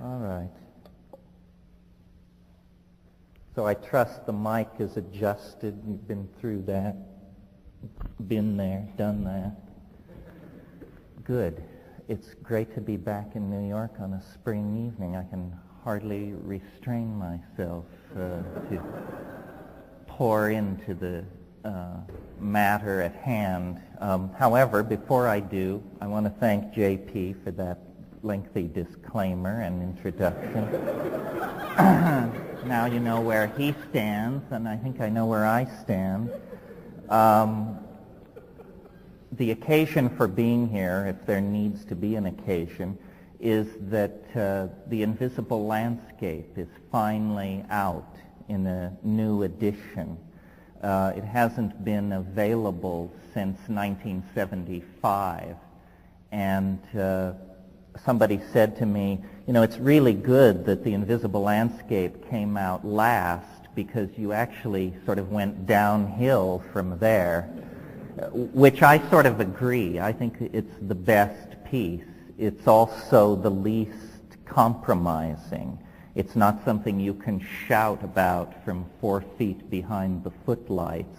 All right. So I trust the mic is adjusted. You've been through that. Been there, done that. Good. It's great to be back in New York on a spring evening. I can hardly restrain myself to pour into the matter at hand. However, before I do, I want to thank JP for that lengthy disclaimer and introduction. Now you know where he stands, and I think I know where I stand. The occasion for being here, if there needs to be an occasion, is that The Invisible Landscape is finally out in a new edition. It hasn't been available since 1975, and somebody said to me, you know, it's really good that The Invisible Landscape came out last because you actually sort of went downhill from there, which I sort of agree. I think it's the best piece. It's also the least compromising. It's not something you can shout about from 4 feet behind the footlights.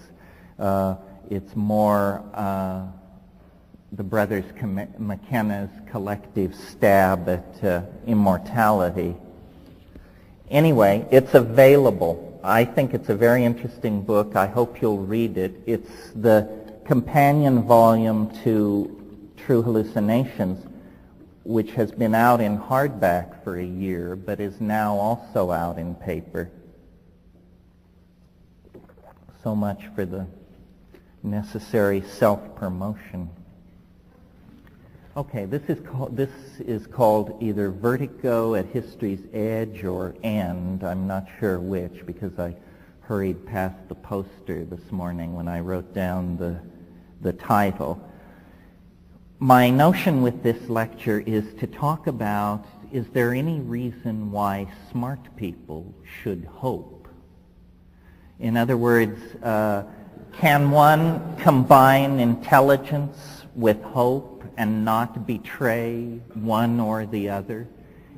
It's more the brothers Mckenna's collective stab at immortality. Anyway, it's available. I think it's a very interesting book. I hope you'll read it. It's the companion volume to True Hallucinations, which has been out in hardback for a year, but is now also out in paper. So much for the necessary self-promotion. Okay, this is called either Vertigo at History's Edge or End. I'm not sure which, because I hurried past the poster this morning when I wrote down the title. My notion with this lecture is to talk about, is there any reason why smart people should hope? In other words, can one combine intelligence with hope and not betray one or the other?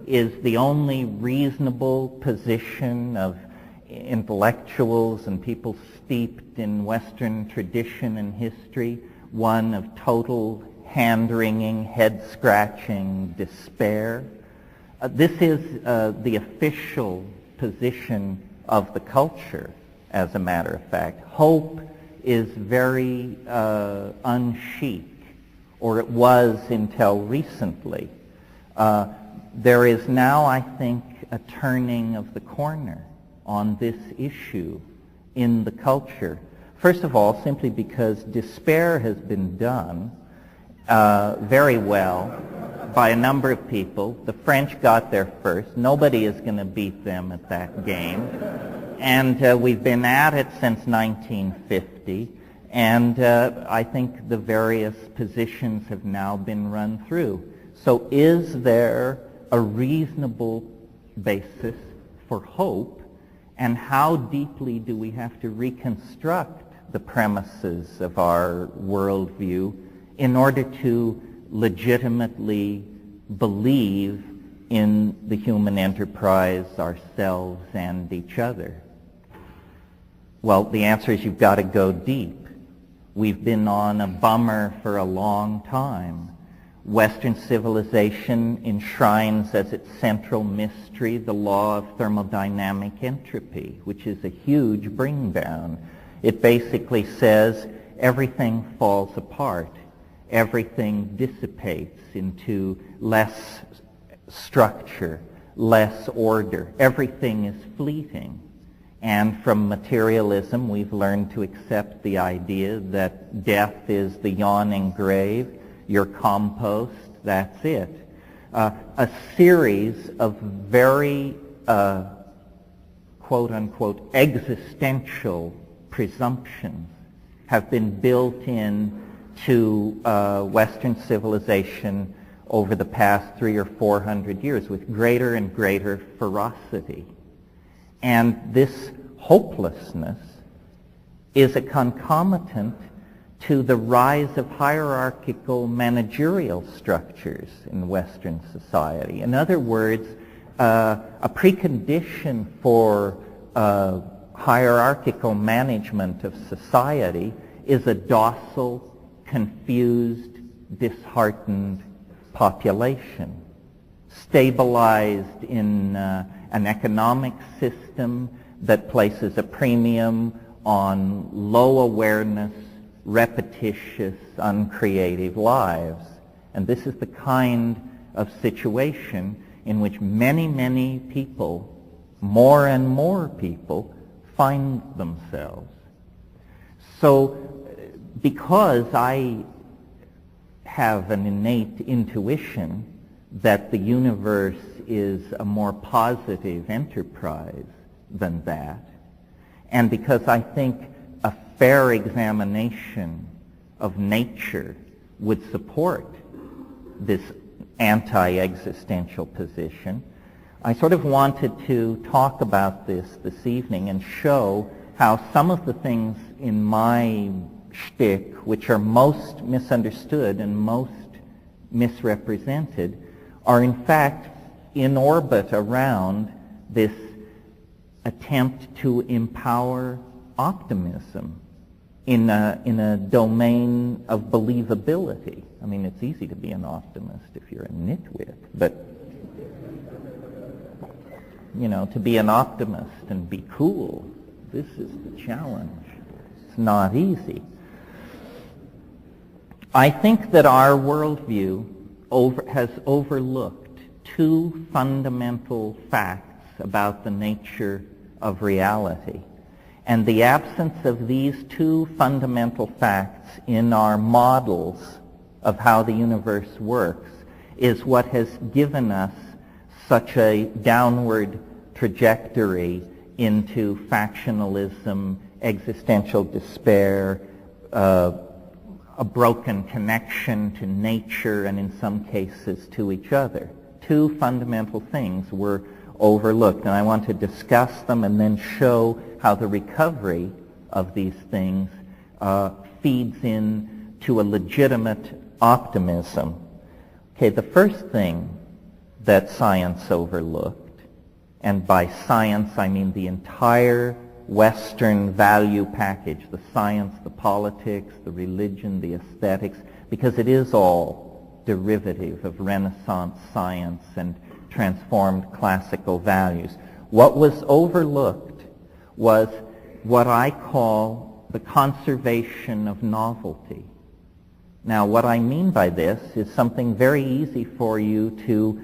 Is the only reasonable position of intellectuals and people steeped in Western tradition and history one of total hand-wringing, head-scratching despair? This is the official position of the culture, as a matter of fact. Hope is very un-chic, or it was until recently. There is now, I think, a turning of the corner on this issue in the culture. First of all, simply because despair has been done very well by a number of people. The French got there first. Nobody is going to beat them at that game. And we've been at it since 1950. And I think the various positions have now been run through. So is there a reasonable basis for hope? And how deeply do we have to reconstruct the premises of our worldview in order to legitimately believe in the human enterprise, ourselves, and each other? Well, the answer is you've got to go deep. We've been on a bummer for a long time. Western civilization enshrines as its central mystery the law of thermodynamic entropy, which is a huge bring down. It basically says everything falls apart. Everything dissipates into less structure, less order. Everything is fleeting. And from materialism, we've learned to accept the idea that death is the yawning grave, your compost, that's it. A series of very, quote-unquote, existential presumptions have been built in to Western civilization over the past 300 or 400 years with greater and greater ferocity. And this hopelessness is a concomitant to the rise of hierarchical managerial structures in Western society. In other words, a precondition for hierarchical management of society is a docile, confused, disheartened population, stabilized in an economic system that places a premium on low awareness, repetitious, uncreative lives. And this is the kind of situation in which many, many people, more and more people, find themselves. So because I have an innate intuition that the universe is a more positive enterprise than that, and because I think a fair examination of nature would support this anti-existential position, I sort of wanted to talk about this evening and show how some of the things in my shtick, which are most misunderstood and most misrepresented, are in fact in orbit around this attempt to empower optimism in a domain of believability. I mean, it's easy to be an optimist if you're a nitwit, but you know, to be an optimist and be cool, this is the challenge. It's not easy. I think that our worldview has overlooked two fundamental facts about the nature of reality. And the absence of these two fundamental facts in our models of how the universe works is what has given us such a downward trajectory into factionalism, existential despair, a broken connection to nature, and in some cases to each other. Two fundamental things were overlooked, and I want to discuss them and then show how the recovery of these things feeds in to a legitimate optimism. Okay, the first thing that science overlooked, and by science I mean the entire Western value package, the science, the politics, the religion, the aesthetics, because it is all derivative of Renaissance science and transformed classical values. What was overlooked was what I call the conservation of novelty. Now, what I mean by this is something very easy for you to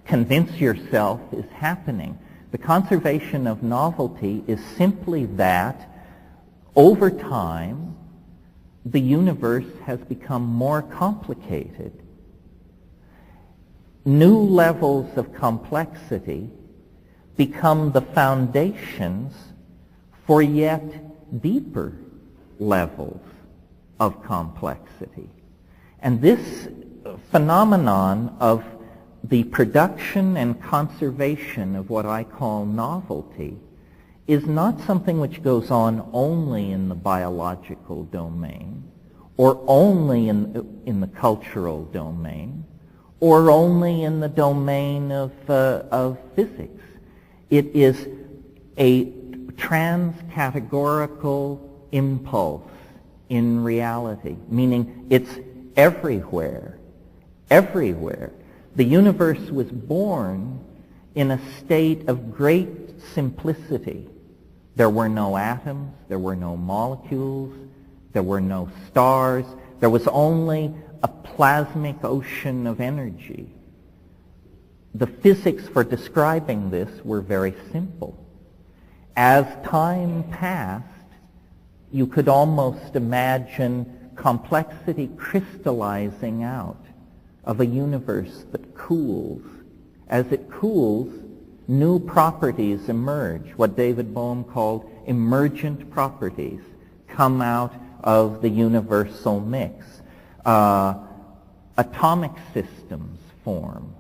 convince yourself is happening. The conservation of novelty is simply that over time the universe has become more complicated. New levels of complexity become the foundations for yet deeper levels of complexity. And this phenomenon of the production and conservation of what I call novelty is not something which goes on only in the biological domain, or only in the cultural domain, or only in the domain of physics. It is a trans-categorical impulse in reality, meaning it's everywhere, everywhere. The universe was born in a state of great simplicity. There were no atoms, there were no molecules, there were no stars, there was only a plasmic ocean of energy. The physics for describing this were very simple. As time passed, you could almost imagine complexity crystallizing out of a universe that cools. As it cools, new properties emerge. What David Bohm called emergent properties come out of the universal mix. Atomic systems form.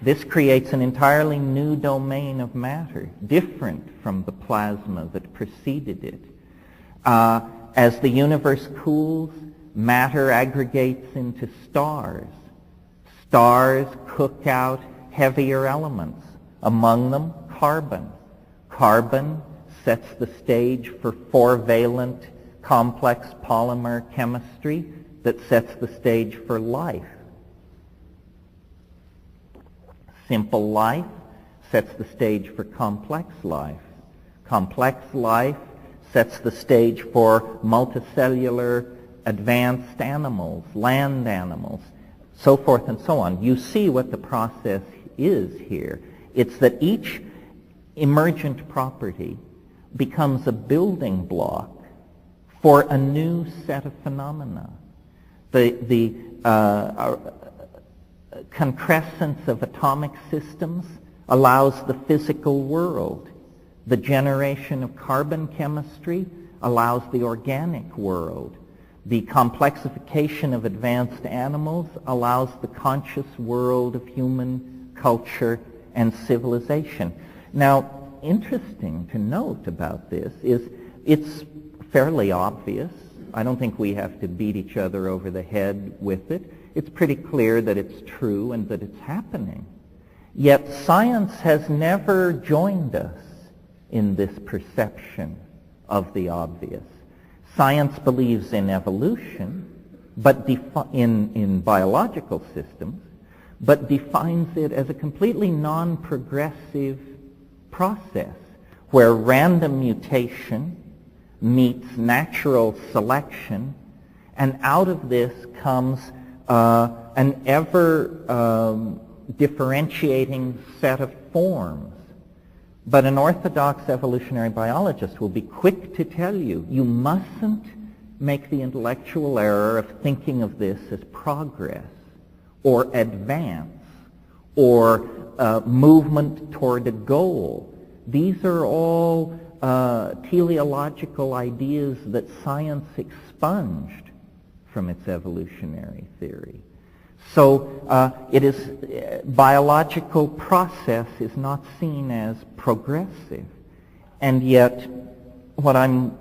This creates an entirely new domain of matter, different from the plasma that preceded it. As the universe cools, matter aggregates into stars. Stars cook out heavier elements, among them carbon. Carbon sets the stage for four-valent complex polymer chemistry that sets the stage for life. Simple life sets the stage for complex life. Complex life sets the stage for multicellular advanced animals, land animals, so forth and so on. You see what the process is here. It's that each emergent property becomes a building block for a new set of phenomena. The concrescence of atomic systems allows the physical world. The generation of carbon chemistry allows the organic world. The complexification of advanced animals allows the conscious world of human culture and civilization. Now, interesting to note about this is it's fairly obvious. I don't think we have to beat each other over the head with it. It's pretty clear that it's true and that it's happening. Yet science has never joined us in this perception of the obvious. Science believes in evolution, but in biological systems, but defines it as a completely non-progressive process where random mutation meets natural selection, and out of this comes an ever differentiating set of forms. But an orthodox evolutionary biologist will be quick to tell you, you mustn't make the intellectual error of thinking of this as progress or advance or movement toward a goal. These are all teleological ideas that science expunged from its evolutionary theory. So it is biological process is not seen as progressive. And yet what I'm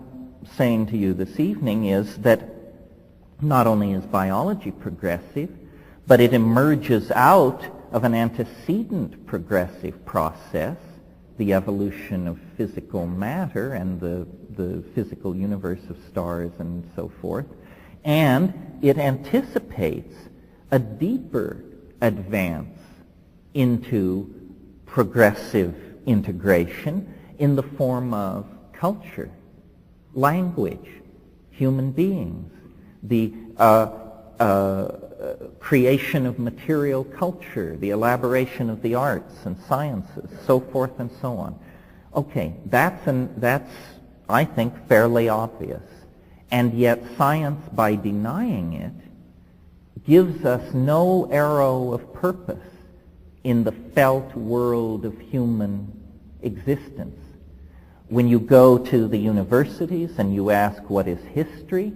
saying to you this evening is that not only is biology progressive, but it emerges out of an antecedent progressive process, the evolution of physical matter and the physical universe of stars and so forth, and it anticipates a deeper advance into progressive integration in the form of culture, language, human beings, the creation of material culture, the elaboration of the arts and sciences, so forth and so on. Okay, that's, I think, fairly obvious. And yet science, by denying it, gives us no arrow of purpose in the felt world of human existence. When you go to the universities and you ask what is history,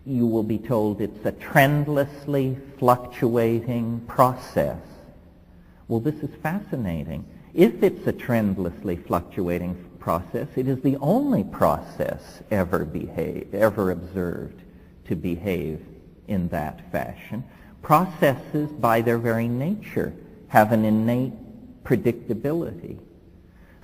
you will be told it's a trendlessly fluctuating process. Well, this is fascinating. If it's a trendlessly fluctuating process, it is the only process ever observed to behave in that fashion. Processes, by their very nature, have an innate predictability.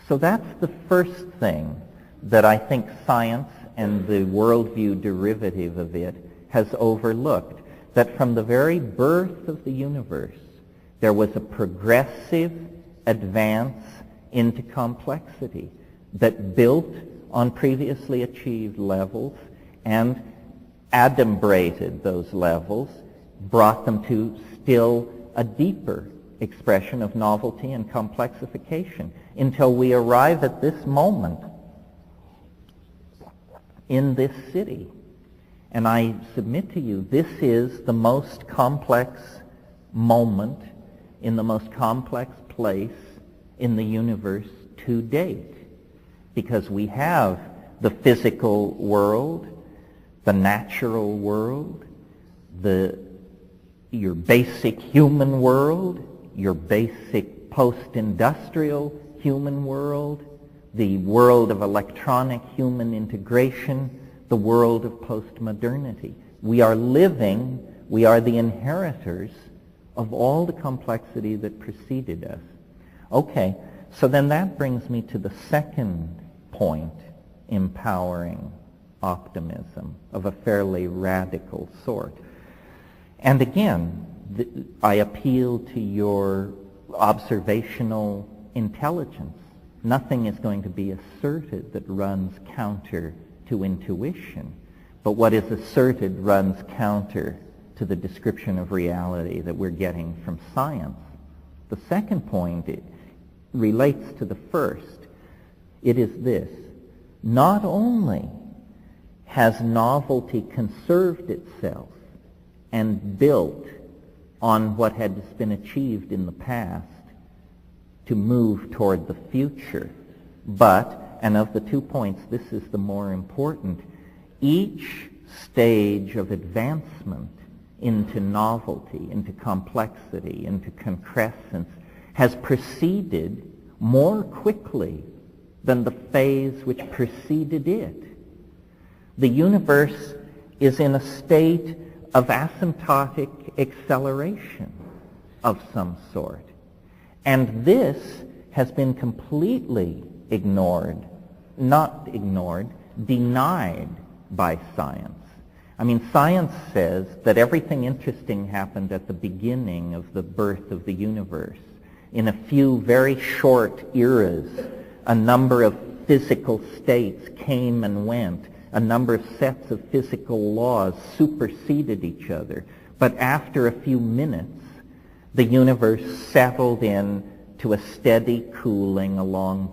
So that's the first thing that I think science and the worldview derivative of it has overlooked, that from the very birth of the universe, there was a progressive advance into complexity that built on previously achieved levels and adumbrated those levels, brought them to still a deeper expression of novelty and complexification, until we arrive at this moment in this city. And I submit to you, this is the most complex moment in the most complex place in the universe to date, because we have the physical world, the natural world, your basic human world, your basic post-industrial human world, the world of electronic human integration, the world of post-modernity. We are the inheritors of all the complexity that preceded us. Okay, so then that brings me to the second point, empowering optimism of a fairly radical sort. And again, I appeal to your observational intelligence. Nothing is going to be asserted that runs counter to intuition, but what is asserted runs counter to the description of reality that we're getting from science. The second point relates to the first. It is this: not only has novelty conserved itself and built on what has been achieved in the past to move toward the future, but, and of the 2 points, this is the more important, each stage of advancement into novelty, into complexity, into concrescence, has proceeded more quickly than the phase which preceded it. The universe is in a state of asymptotic acceleration of some sort. And this has been completely ignored, not ignored, denied by science. I mean, science says that everything interesting happened at the beginning of the birth of the universe. In a few very short eras, a number of physical states came and went. A number of sets of physical laws superseded each other. But after a few minutes, the universe settled in to a steady cooling along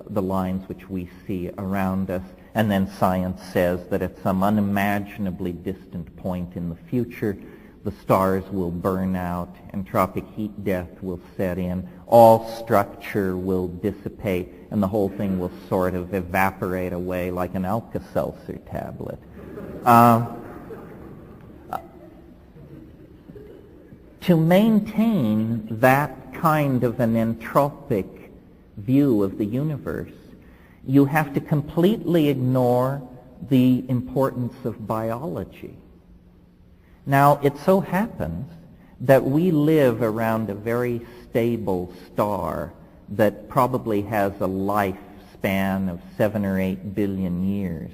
the lines which we see around us. And then science says that at some unimaginably distant point in the future, the stars will burn out, entropic heat death will set in, all structure will dissipate, and the whole thing will sort of evaporate away like an Alka-Seltzer tablet. To maintain that kind of an entropic view of the universe, you have to completely ignore the importance of biology. Now, it so happens that we live around a very stable star that probably has a lifespan of 7 or 8 billion years.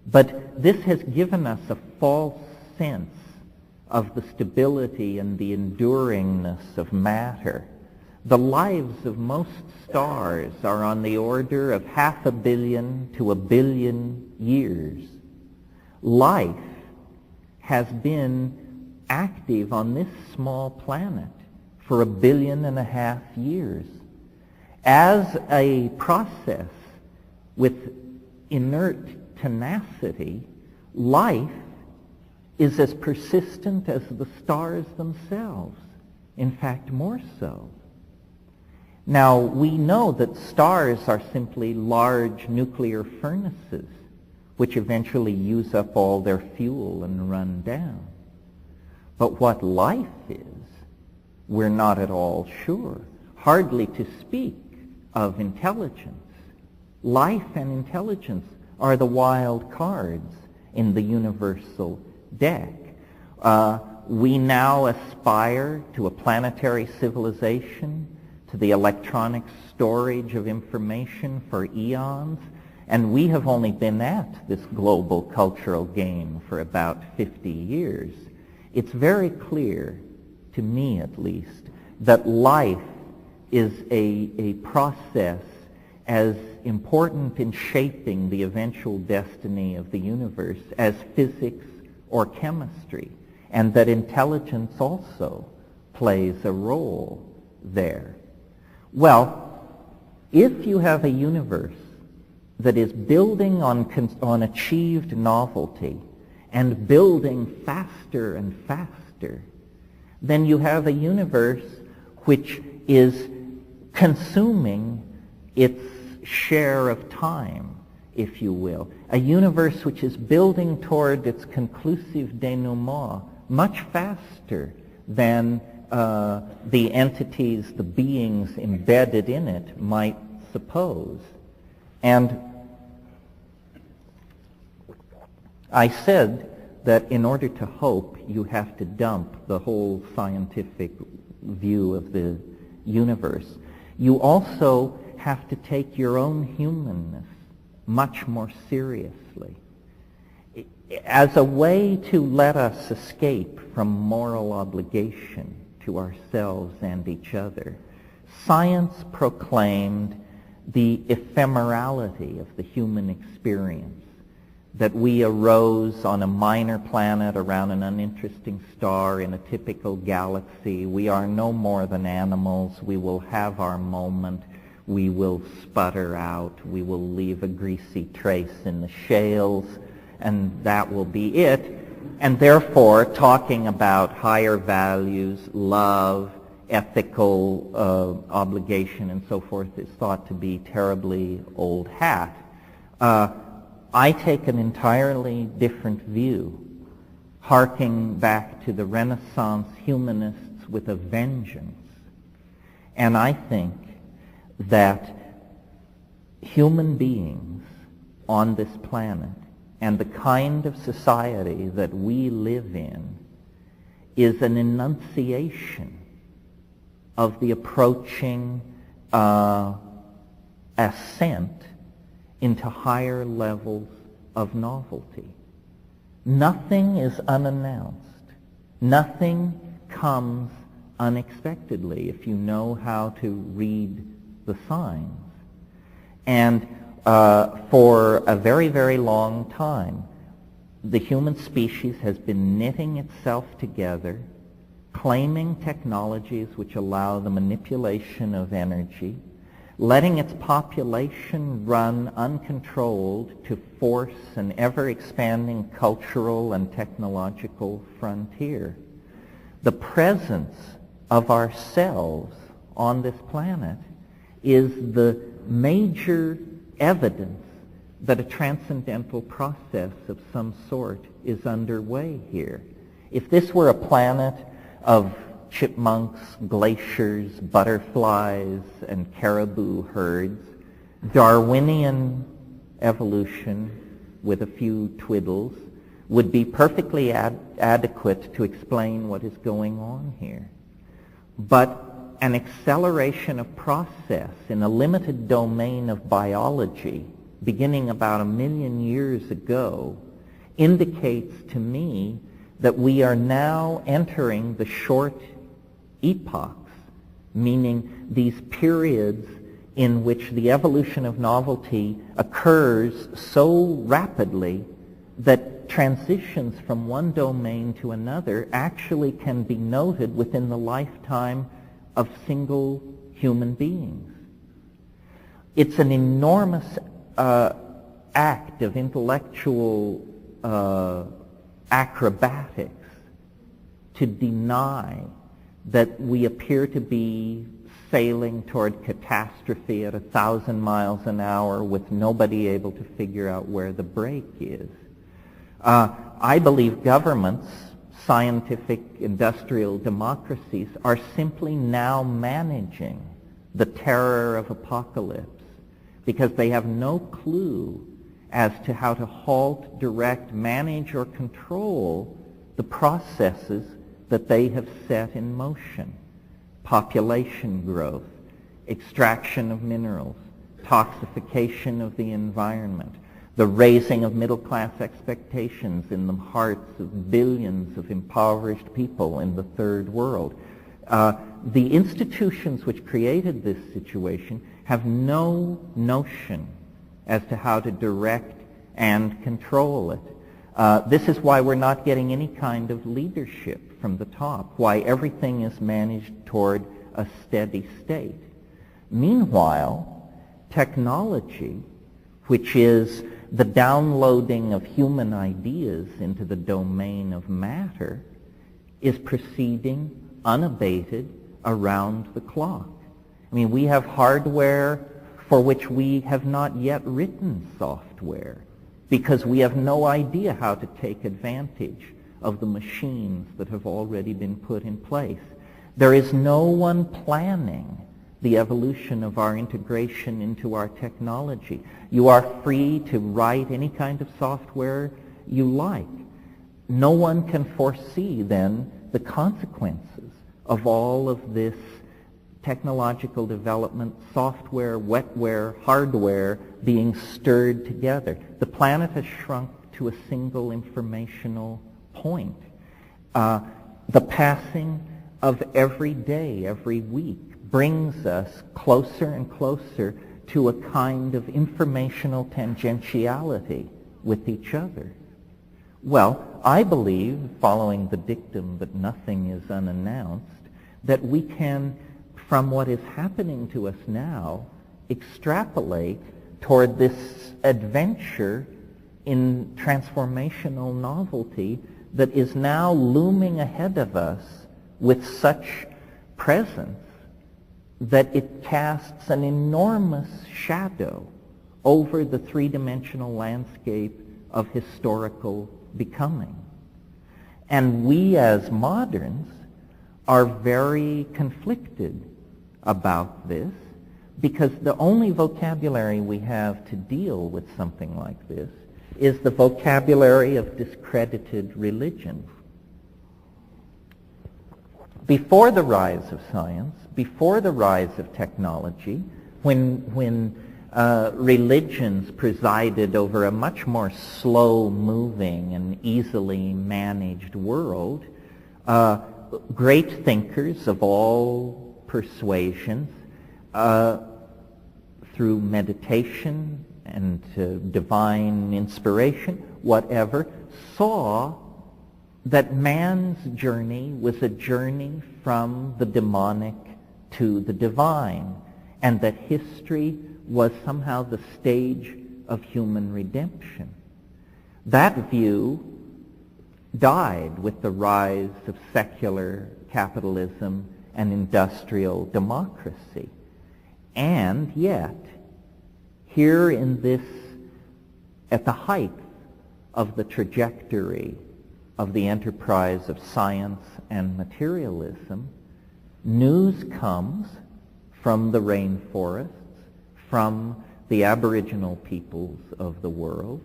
But this has given us a false sense of the stability and the enduringness of matter. The lives of most stars are on the order of 500 million to 1 billion years. Life has been active on this small planet for 1.5 billion years. As a process with inert tenacity, life is as persistent as the stars themselves. In fact, more so. Now, we know that stars are simply large nuclear furnaces which eventually use up all their fuel and run down. But what life is, we're not at all sure, hardly to speak of intelligence. Life and intelligence are the wild cards in the universal deck. We now aspire to a planetary civilization, to the electronic storage of information for eons, and we have only been at this global cultural game for about 50 years. It's very clear, to me at least, that life is a process as important in shaping the eventual destiny of the universe as physics or chemistry, and that intelligence also plays a role there. Well, if you have a universe that is building on achieved novelty and building faster and faster, then you have a universe which is consuming its share of time, if you will. A universe which is building toward its conclusive denouement much faster than the entities, the beings embedded in it might suppose. And I said that in order to hope, you have to dump the whole scientific view of the universe. You also have to take your own humanness much more seriously. As a way to let us escape from moral obligation to ourselves and each other, science proclaimed the ephemerality of the human experience, that we arose on a minor planet around an uninteresting star in a typical galaxy. We are no more than animals. We will have our moment. We will sputter out. We will leave a greasy trace in the shales, and that will be it. And therefore, talking about higher values, love, ethical obligation, and so forth is thought to be terribly old hat. I take an entirely different view, harking back to the Renaissance humanists with a vengeance. And I think that human beings on this planet and the kind of society that we live in is an enunciation of the approaching ascent into higher levels of novelty. Nothing is unannounced. Nothing comes unexpectedly if you know how to read the signs. And for a very, very long time, the human species has been knitting itself together, claiming technologies which allow the manipulation of energy, letting its population run uncontrolled to force an ever-expanding cultural and technological frontier. The presence of ourselves on this planet is the major evidence that a transcendental process of some sort is underway here. If this were a planet of chipmunks, glaciers, butterflies, and caribou herds, Darwinian evolution with a few twiddles would be perfectly adequate to explain what is going on here. But an acceleration of process in a limited domain of biology, beginning about 1 million years ago, indicates to me that we are now entering the short epochs, meaning these periods in which the evolution of novelty occurs so rapidly that transitions from one domain to another actually can be noted within the lifetime of single human beings. It's an enormous act of intellectual acrobatics to deny that we appear to be sailing toward catastrophe at 1,000 miles an hour with nobody able to figure out where the brake is. I believe governments, scientific industrial democracies, are simply now managing the terror of apocalypse because they have no clue as to how to halt, direct, manage, or control the processes that they have set in motion. Population growth, extraction of minerals, toxification of the environment, the raising of middle-class expectations in the hearts of billions of impoverished people in the third world. The institutions which created this situation have no notion as to how to direct and control it. This is why we're not getting any kind of leadership from the top, why everything is managed toward a steady state. Meanwhile, technology, which is the downloading of human ideas into the domain of matter, is proceeding unabated around the clock. I mean, we have hardware for which we have not yet written software because we have no idea how to take advantage of the machines that have already been put in place. There is no one planning the evolution of our integration into our technology. You are free to write any kind of software you like. no one can foresee then the consequences of all of this technological development, software, wetware, hardware being stirred together. The planet has shrunk to a single informational point. The passing of every day, every week, brings us closer and closer to a kind of informational tangentiality with each other. Well, I believe, following the dictum that nothing is unannounced, that we can, from what is happening to us now, extrapolate toward this adventure in transformational novelty that is now looming ahead of us with such presence that it casts an enormous shadow over the three-dimensional landscape of historical becoming. And we as moderns are very conflicted about this because the only vocabulary we have to deal with something like this is the vocabulary of discredited religion. Before the rise of science, before the rise of technology, when religions presided over a much more slow-moving and easily managed world, great thinkers of all persuasions, through meditation and divine inspiration, whatever, saw that man's journey was a journey from the demonic to the divine, and that history was somehow the stage of human redemption. That view died with the rise of secular capitalism and industrial democracy. And yet, here in this, at the height of the trajectory of the enterprise of science and materialism, news comes from the rainforests, from the Aboriginal peoples of the world,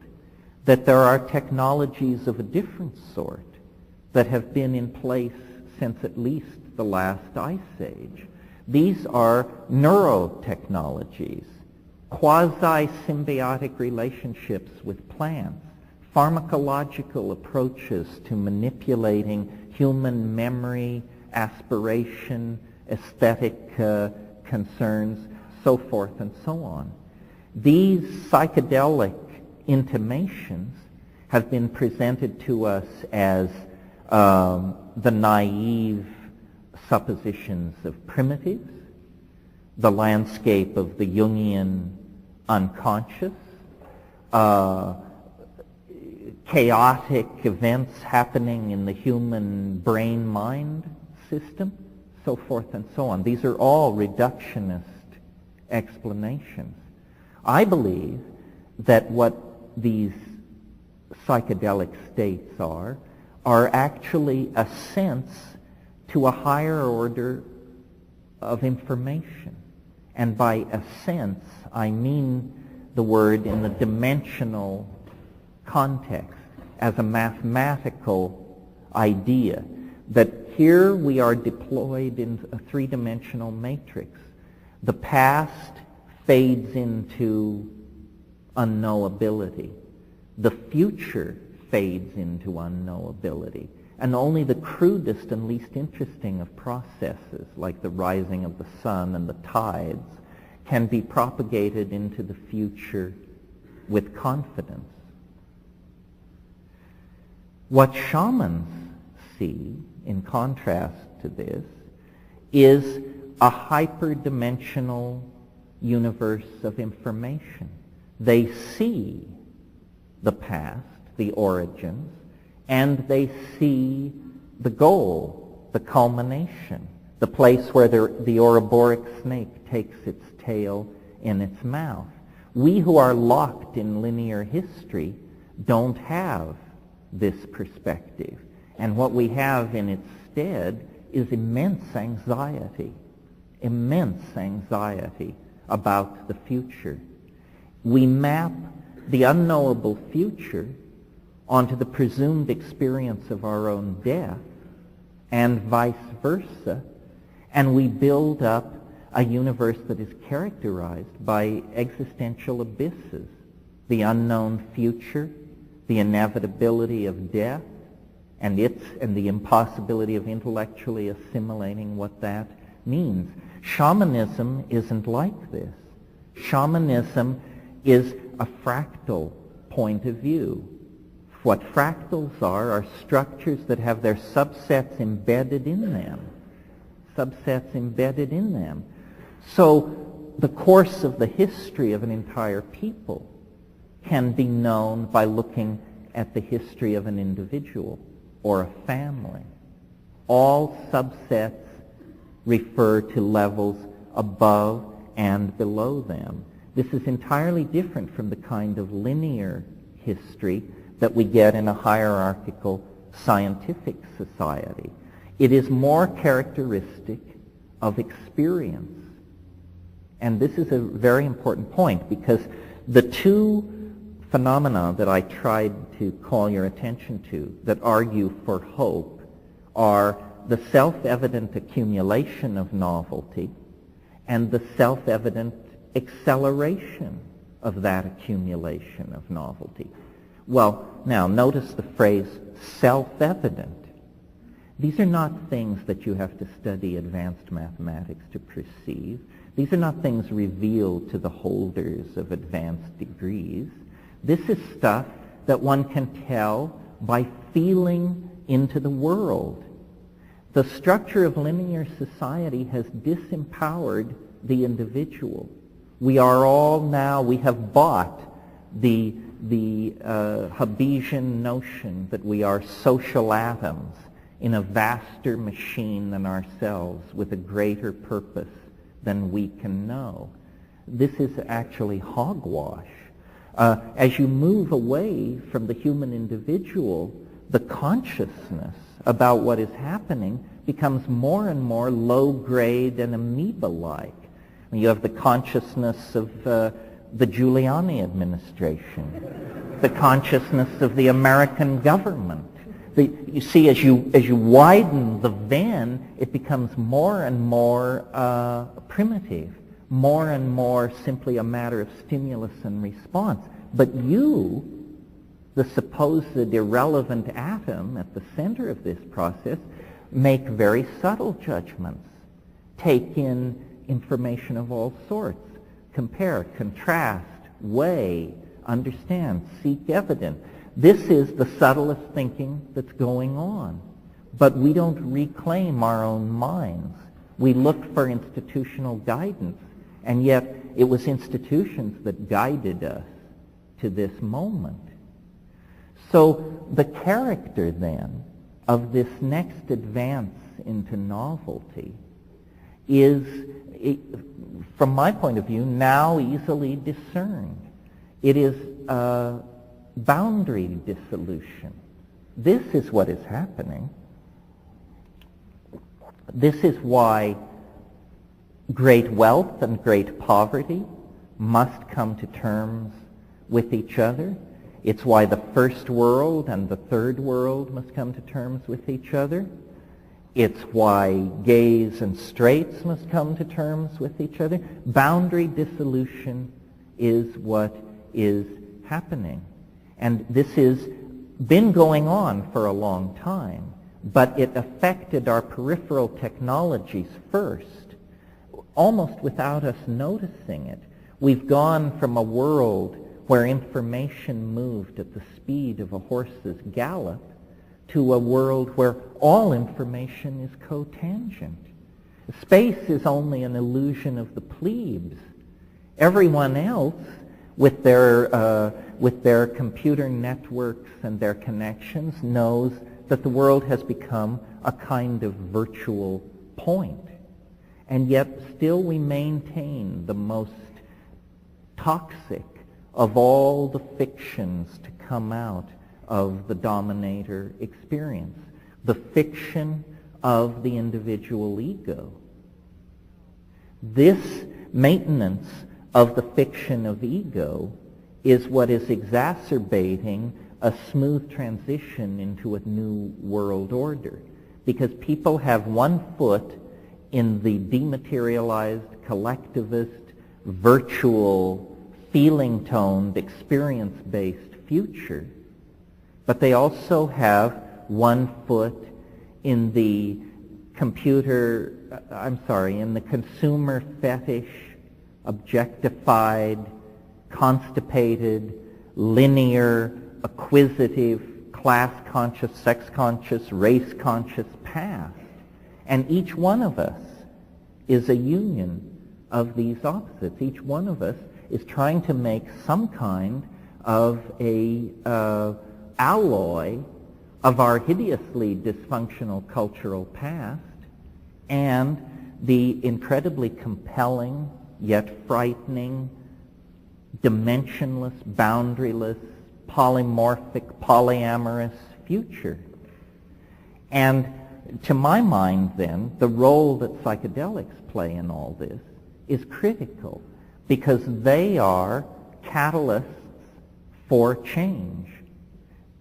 that there are technologies of a different sort that have been in place since at least the last ice age. These are neurotechnologies, quasi-symbiotic relationships with plants, pharmacological approaches to manipulating human memory, aspiration, aesthetic concerns, so forth and so on. These psychedelic intimations have been presented to us as the naive suppositions of primitives, the landscape of the Jungian unconscious, chaotic events happening in the human brain-mind system, so forth and so on. These are all reductionist explanations. I believe that what these psychedelic states are actually ascents to a higher order of information. And by ascents, I mean the word in the dimensional context as a mathematical idea, that here we are deployed in a three-dimensional matrix. The past fades into unknowability. The future fades into unknowability. And only the crudest and least interesting of processes, like the rising of the sun and the tides, can be propagated into the future with confidence. What shamans see, in contrast to this, is a hyperdimensional universe of information. They see the past, the origins, and they see the goal, the culmination, the place where the Ouroboros snake takes its tail in its mouth. We who are locked in linear history don't have this perspective. And what we have in its stead is immense anxiety about the future. We map the unknowable future onto the presumed experience of our own death, and vice versa, and we build up a universe that is characterized by existential abysses, the unknown future, the inevitability of death, and the impossibility of intellectually assimilating what that means. Shamanism isn't like this. Shamanism is a fractal point of view. What fractals are structures that have their subsets embedded in them. Subsets embedded in them. So the course of the history of an entire people can be known by looking at the history of an individual or a family. All subsets refer to levels above and below them. This is entirely different from the kind of linear history that we get in a hierarchical scientific society. It is more characteristic of experience. And this is a very important point, because the two phenomena that I tried to call your attention to that argue for hope are the self-evident accumulation of novelty and the self-evident acceleration of that accumulation of novelty. Well, now notice the phrase self-evident. These are not things that you have to study advanced mathematics to perceive. These are not things revealed to the holders of advanced degrees. This is stuff that one can tell by feeling into the world. The structure of linear society has disempowered the individual. We are all now, we have bought the Hobbesian notion that we are social atoms in a vaster machine than ourselves with a greater purpose than we can know. This is actually hogwash. As you move away from the human individual, the consciousness about what is happening becomes more and more low-grade and amoeba-like. You have the consciousness of the Giuliani administration, the consciousness of the American government. You see, as you widen the Venn, it becomes more and more primitive, more and more simply a matter of stimulus and response. But you, the supposed irrelevant atom at the center of this process, make very subtle judgments, take in information of all sorts, compare, contrast, weigh, understand, seek evidence. This is the subtlest thinking that's going on. But we don't reclaim our own minds. We look for institutional guidance, and yet it was institutions that guided us to this moment. So the character then of this next advance into novelty is, from my point of view, now easily discerned. It is boundary dissolution. This is what is happening. This is why great wealth and great poverty must come to terms with each other. It's why the first world and the third world must come to terms with each other. It's why gays and straights must come to terms with each other. Boundary dissolution is what is happening. And this has been going on for a long time, but it affected our peripheral technologies first, almost without us noticing it. We've gone from a world where information moved at the speed of a horse's gallop to a world where all information is cotangent. Space is only an illusion of the plebes. Everyone else, with their computer networks and their connections, knows that the world has become a kind of virtual point. And yet still we maintain the most toxic of all the fictions to come out of the dominator experience, the fiction of the individual ego. This maintenance of the fiction of ego is what is exacerbating a smooth transition into a new world order, because people have one foot in the dematerialized, collectivist, virtual, feeling-toned, experience-based future, but they also have one foot in the in the consumer fetish, objectified, constipated, linear, acquisitive, class-conscious, sex-conscious, race-conscious past. And each one of us is a union of these opposites. Each one of us is trying to make some kind of a alloy of our hideously dysfunctional cultural past and the incredibly compelling yet frightening, dimensionless, boundaryless, polymorphic, polyamorous future. And to my mind, then, the role that psychedelics play in all this is critical, because they are catalysts for change.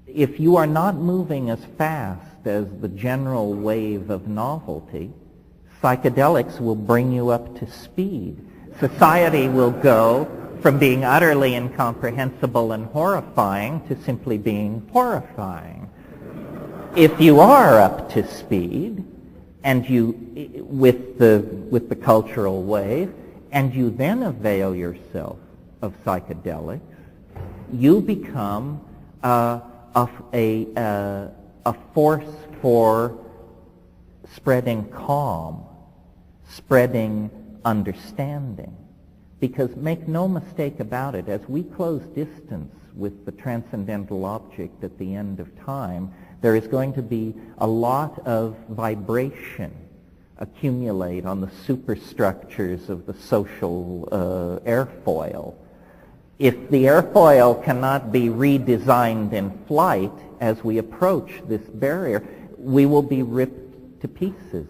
If you are not moving as fast as the general wave of novelty, psychedelics will bring you up to speed. Society will go from being utterly incomprehensible and horrifying to simply being horrifying. If you are up to speed, and you with the cultural wave, and you then avail yourself of psychedelics, you become a force for spreading calm, spreading understanding. Because make no mistake about it, as we close distance with the transcendental object at the end of time, there is going to be a lot of vibration accumulate on the superstructures of the social airfoil. If the airfoil cannot be redesigned in flight as we approach this barrier, we will be ripped to pieces.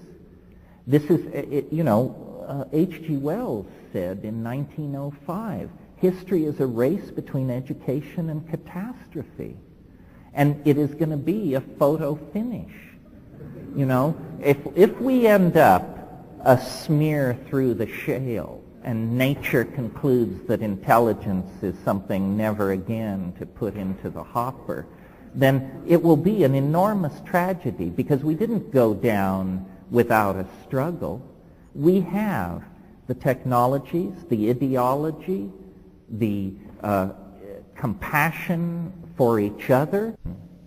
This is, H.G. Wells said in 1905, history is a race between education and catastrophe. And it is going to be a photo finish. If we end up a smear through the shale and nature concludes that intelligence is something never again to put into the hopper, then it will be an enormous tragedy, because we didn't go down without a struggle. We have the technologies, the ideology, the compassion for each other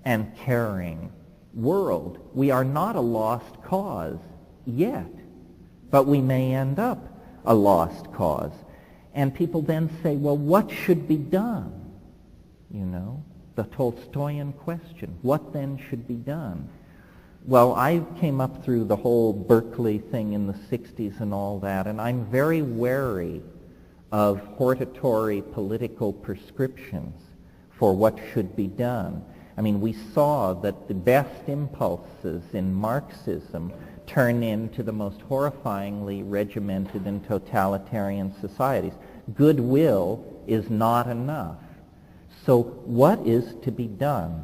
and caring world. We are not a lost cause yet, but we may end up a lost cause. And people then say, well, what should be done? The Tolstoyan question, what then should be done? Well, I came up through the whole Berkeley thing in the 60s and all that, and I'm very wary of hortatory political prescriptions for what should be done. I mean, we saw that the best impulses in Marxism turn into the most horrifyingly regimented and totalitarian societies. Goodwill is not enough. So what is to be done?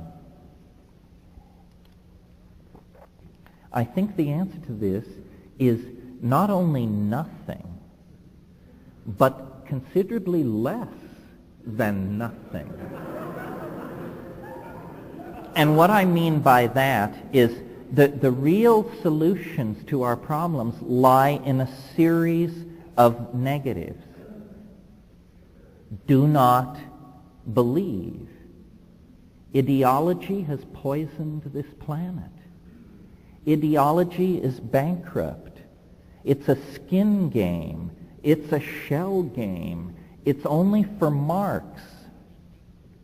I think the answer to this is not only nothing, but considerably less than nothing. And what I mean by that is that the real solutions to our problems lie in a series of negatives. Do not believe. Ideology has poisoned this planet. Ideology is bankrupt. It's a skin game. It's a shell game. It's only for marks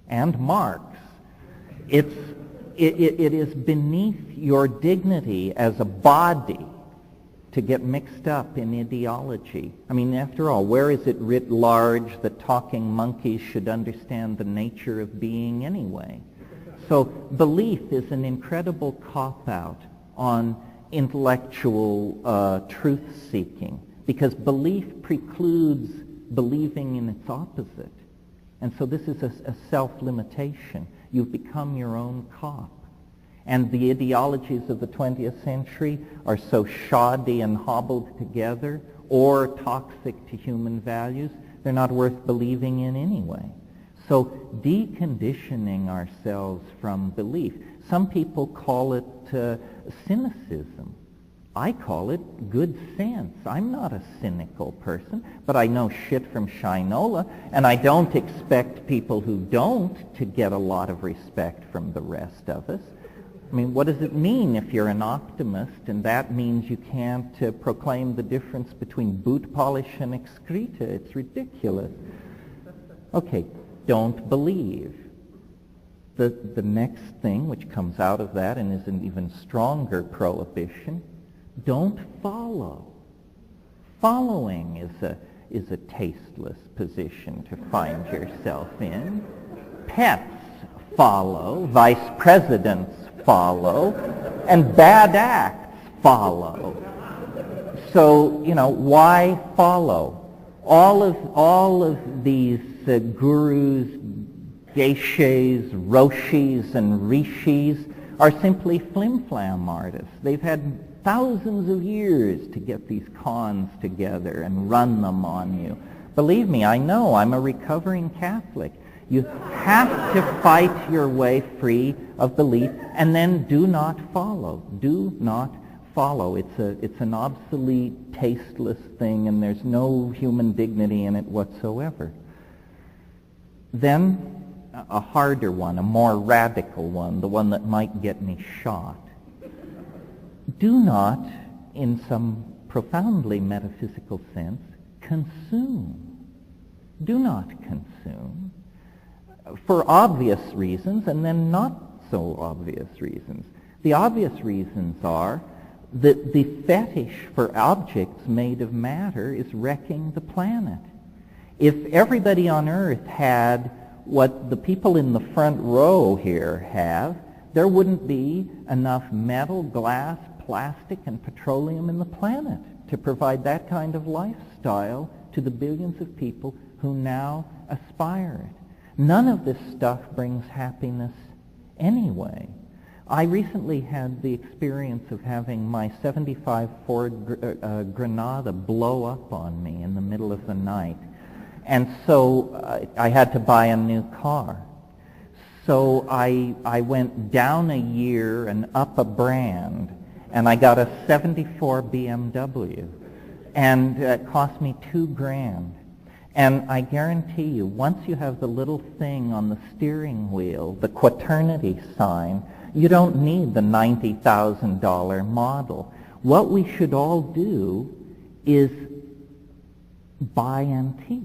and marks. It is beneath your dignity as a body to get mixed up in ideology. I mean, after all, where is it writ large that talking monkeys should understand the nature of being anyway? So belief is an incredible cop-out on intellectual truth-seeking, because belief precludes believing in its opposite. And so this is a self-limitation. You've become your own cop. And the ideologies of the 20th century are so shoddy and hobbled together or toxic to human values, they're not worth believing in anyway. So deconditioning ourselves from belief. Some people call it cynicism. I call it good sense. I'm not a cynical person, but I know shit from Shinola, and I don't expect people who don't to get a lot of respect from the rest of us. I mean, what does it mean if you're an optimist, and that means you can't proclaim the difference between boot polish and excreta? It's ridiculous. Okay, don't believe. The next thing which comes out of that and is an even stronger prohibition, don't follow. Following is a tasteless position to find yourself in. Pets follow, vice presidents follow, and bad acts follow. So, why follow? All of these gurus, geishas, roshis, and rishis are simply flim-flam artists. They've had thousands of years to get these cons together and run them on you. Believe me, I know. I'm a recovering Catholic. You have to fight your way free of belief, and then do not follow. Do not follow. It's an obsolete, tasteless thing, and there's no human dignity in it whatsoever. Then a harder one, a more radical one, the one that might get me shot. Do not, in some profoundly metaphysical sense, consume. Do not consume. For obvious reasons, and then not so obvious reasons. The obvious reasons are that the fetish for objects made of matter is wrecking the planet. If everybody on Earth had what the people in the front row here have, there wouldn't be enough metal, glass, plastic, and petroleum in the planet to provide that kind of lifestyle to the billions of people who now aspire it. None of this stuff brings happiness anyway. I recently had the experience of having my 75 Ford Granada blow up on me in the middle of the night. And so I had to buy a new car. So I went down a year and up a brand, and I got a 74 BMW. And it cost me $2,000. And I guarantee you, once you have the little thing on the steering wheel, the quaternity sign, you don't need the $90,000 model. What we should all do is buy antiques.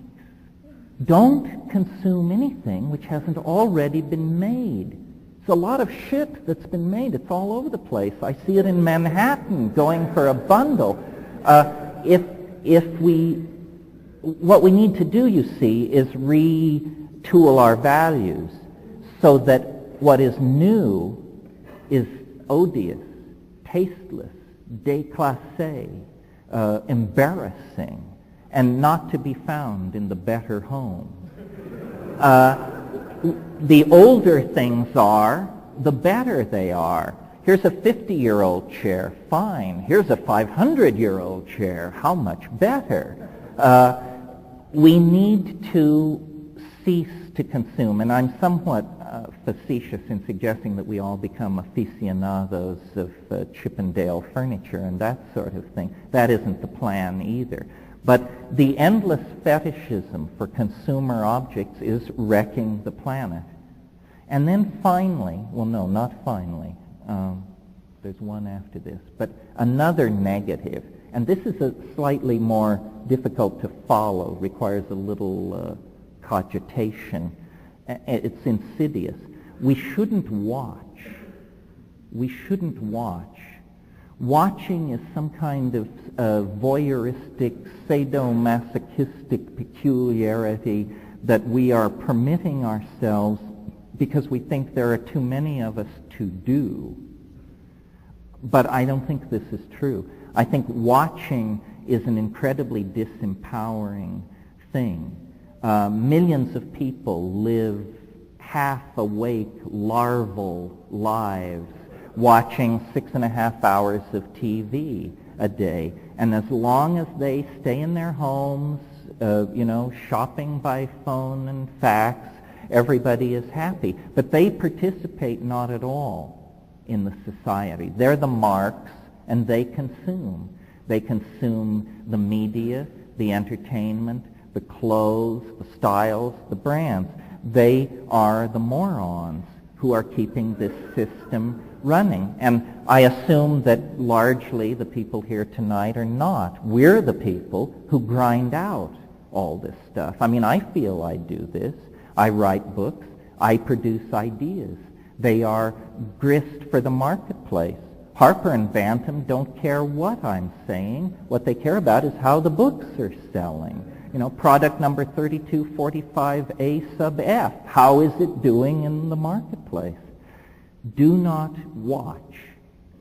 Don't consume anything which hasn't already been made. It's a lot of shit that's been made. It's all over the place. I see it in Manhattan going for a bundle. What we need to do, you see, is retool our values so that what is new is odious, tasteless, déclassé, embarrassing, and not to be found in the better homes. The older things are, the better they are. Here's a 50-year-old chair, fine. Here's a 500-year-old chair, how much better? We need to cease to consume, and I'm somewhat facetious in suggesting that we all become aficionados of Chippendale furniture and that sort of thing. That isn't the plan either. But the endless fetishism for consumer objects is wrecking the planet. And then finally, well, no, not finally. There's one after this. But another negative, and this is a slightly more difficult to follow, requires a little cogitation. It's insidious. We shouldn't watch. We shouldn't watch. Watching is some kind of voyeuristic, sadomasochistic peculiarity that we are permitting ourselves because we think there are too many of us to do. But I don't think this is true. I think watching is an incredibly disempowering thing. Millions of people live half-awake larval lives watching 6.5 hours of TV a day. And as long as they stay in their homes, shopping by phone and fax, everybody is happy. But they participate not at all in the society. They're the marks, and they consume. They consume the media, the entertainment, the clothes, the styles, the brands. They are the morons who are keeping this system running. And I assume that largely the people here tonight are not. We're the people who grind out all this stuff. I mean, I feel I do this. I write books. I produce ideas. They are grist for the marketplace. Harper and Bantam don't care what I'm saying. What they care about is how the books are selling. Product number 3245A sub F. How is it doing in the marketplace? Do not watch,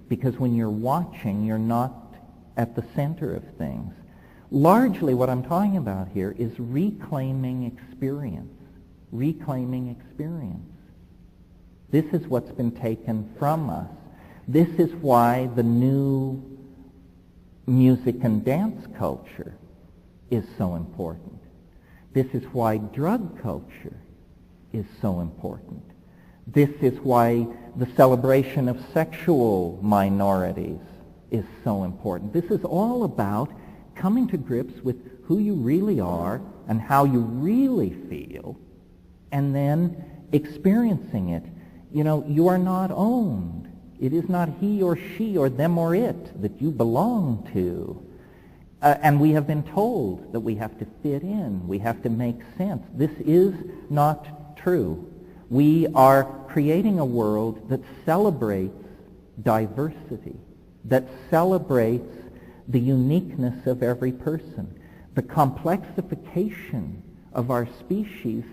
because when you're watching, you're not at the center of things. Largely what I'm talking about here is reclaiming experience. Reclaiming experience. This is what's been taken from us. This is why the new music and dance culture is so important. This is why drug culture is so important. This is why the celebration of sexual minorities is so important. This is all about coming to grips with who you really are and how you really feel, and then experiencing it. You are not owned. It is not he or she or them or it that you belong to. And we have been told that we have to fit in. We have to make sense. This is not true. We are creating a world that celebrates diversity, that celebrates the uniqueness of every person. The complexification of our species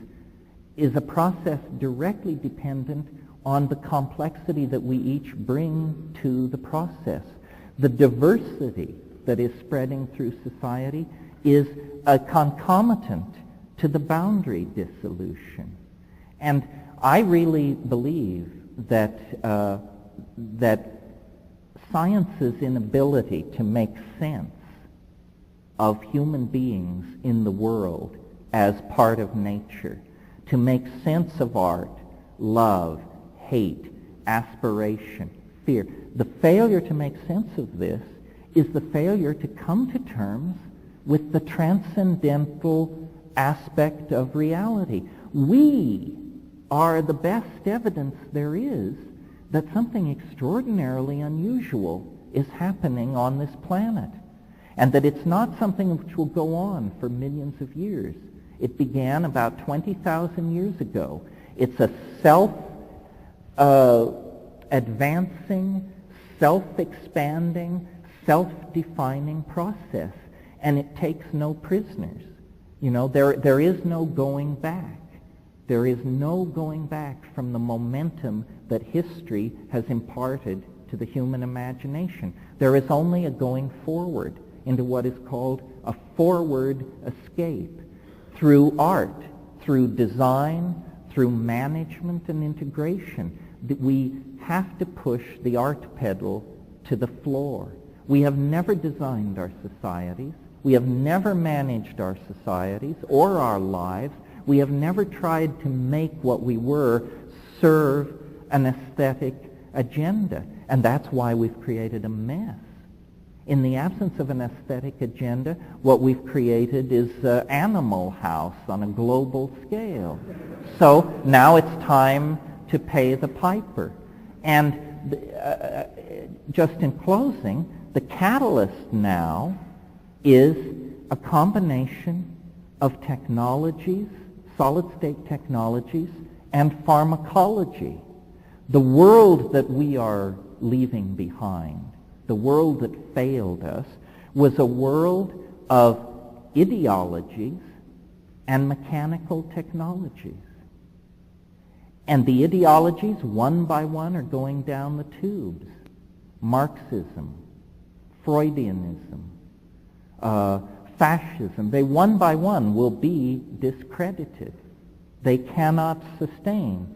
is a process directly dependent on the complexity that we each bring to the process. The diversity that is spreading through society is a concomitant to the boundary dissolution. And I really believe that science's inability to make sense of human beings in the world as part of nature, to make sense of art, love, hate, aspiration, fear. The failure to make sense of this is the failure to come to terms with the transcendental aspect of reality. We are the best evidence there is that something extraordinarily unusual is happening on this planet, and that it's not something which will go on for millions of years. It began about 20,000 years ago. It's a self-advancing, self-expanding, self-defining process, and it takes no prisoners. There is no going back. There is no going back from the momentum that history has imparted to the human imagination. There is only a going forward into what is called a forward escape through art, through design, through management and integration. We have to push the art pedal to the floor. We have never designed our societies. We have never managed our societies or our lives. We have never tried to make what we were serve an aesthetic agenda. And that's why we've created a mess. In the absence of an aesthetic agenda, what we've created is Animal House on a global scale. So now it's time to pay the piper. And just in closing, the catalyst now is a combination of technologies, solid-state technologies, and pharmacology. The world that we are leaving behind, the world that failed us, was a world of ideologies and mechanical technologies. And the ideologies, one by one, are going down the tubes. Marxism, Freudianism, fascism, they one by one will be discredited. They cannot sustain.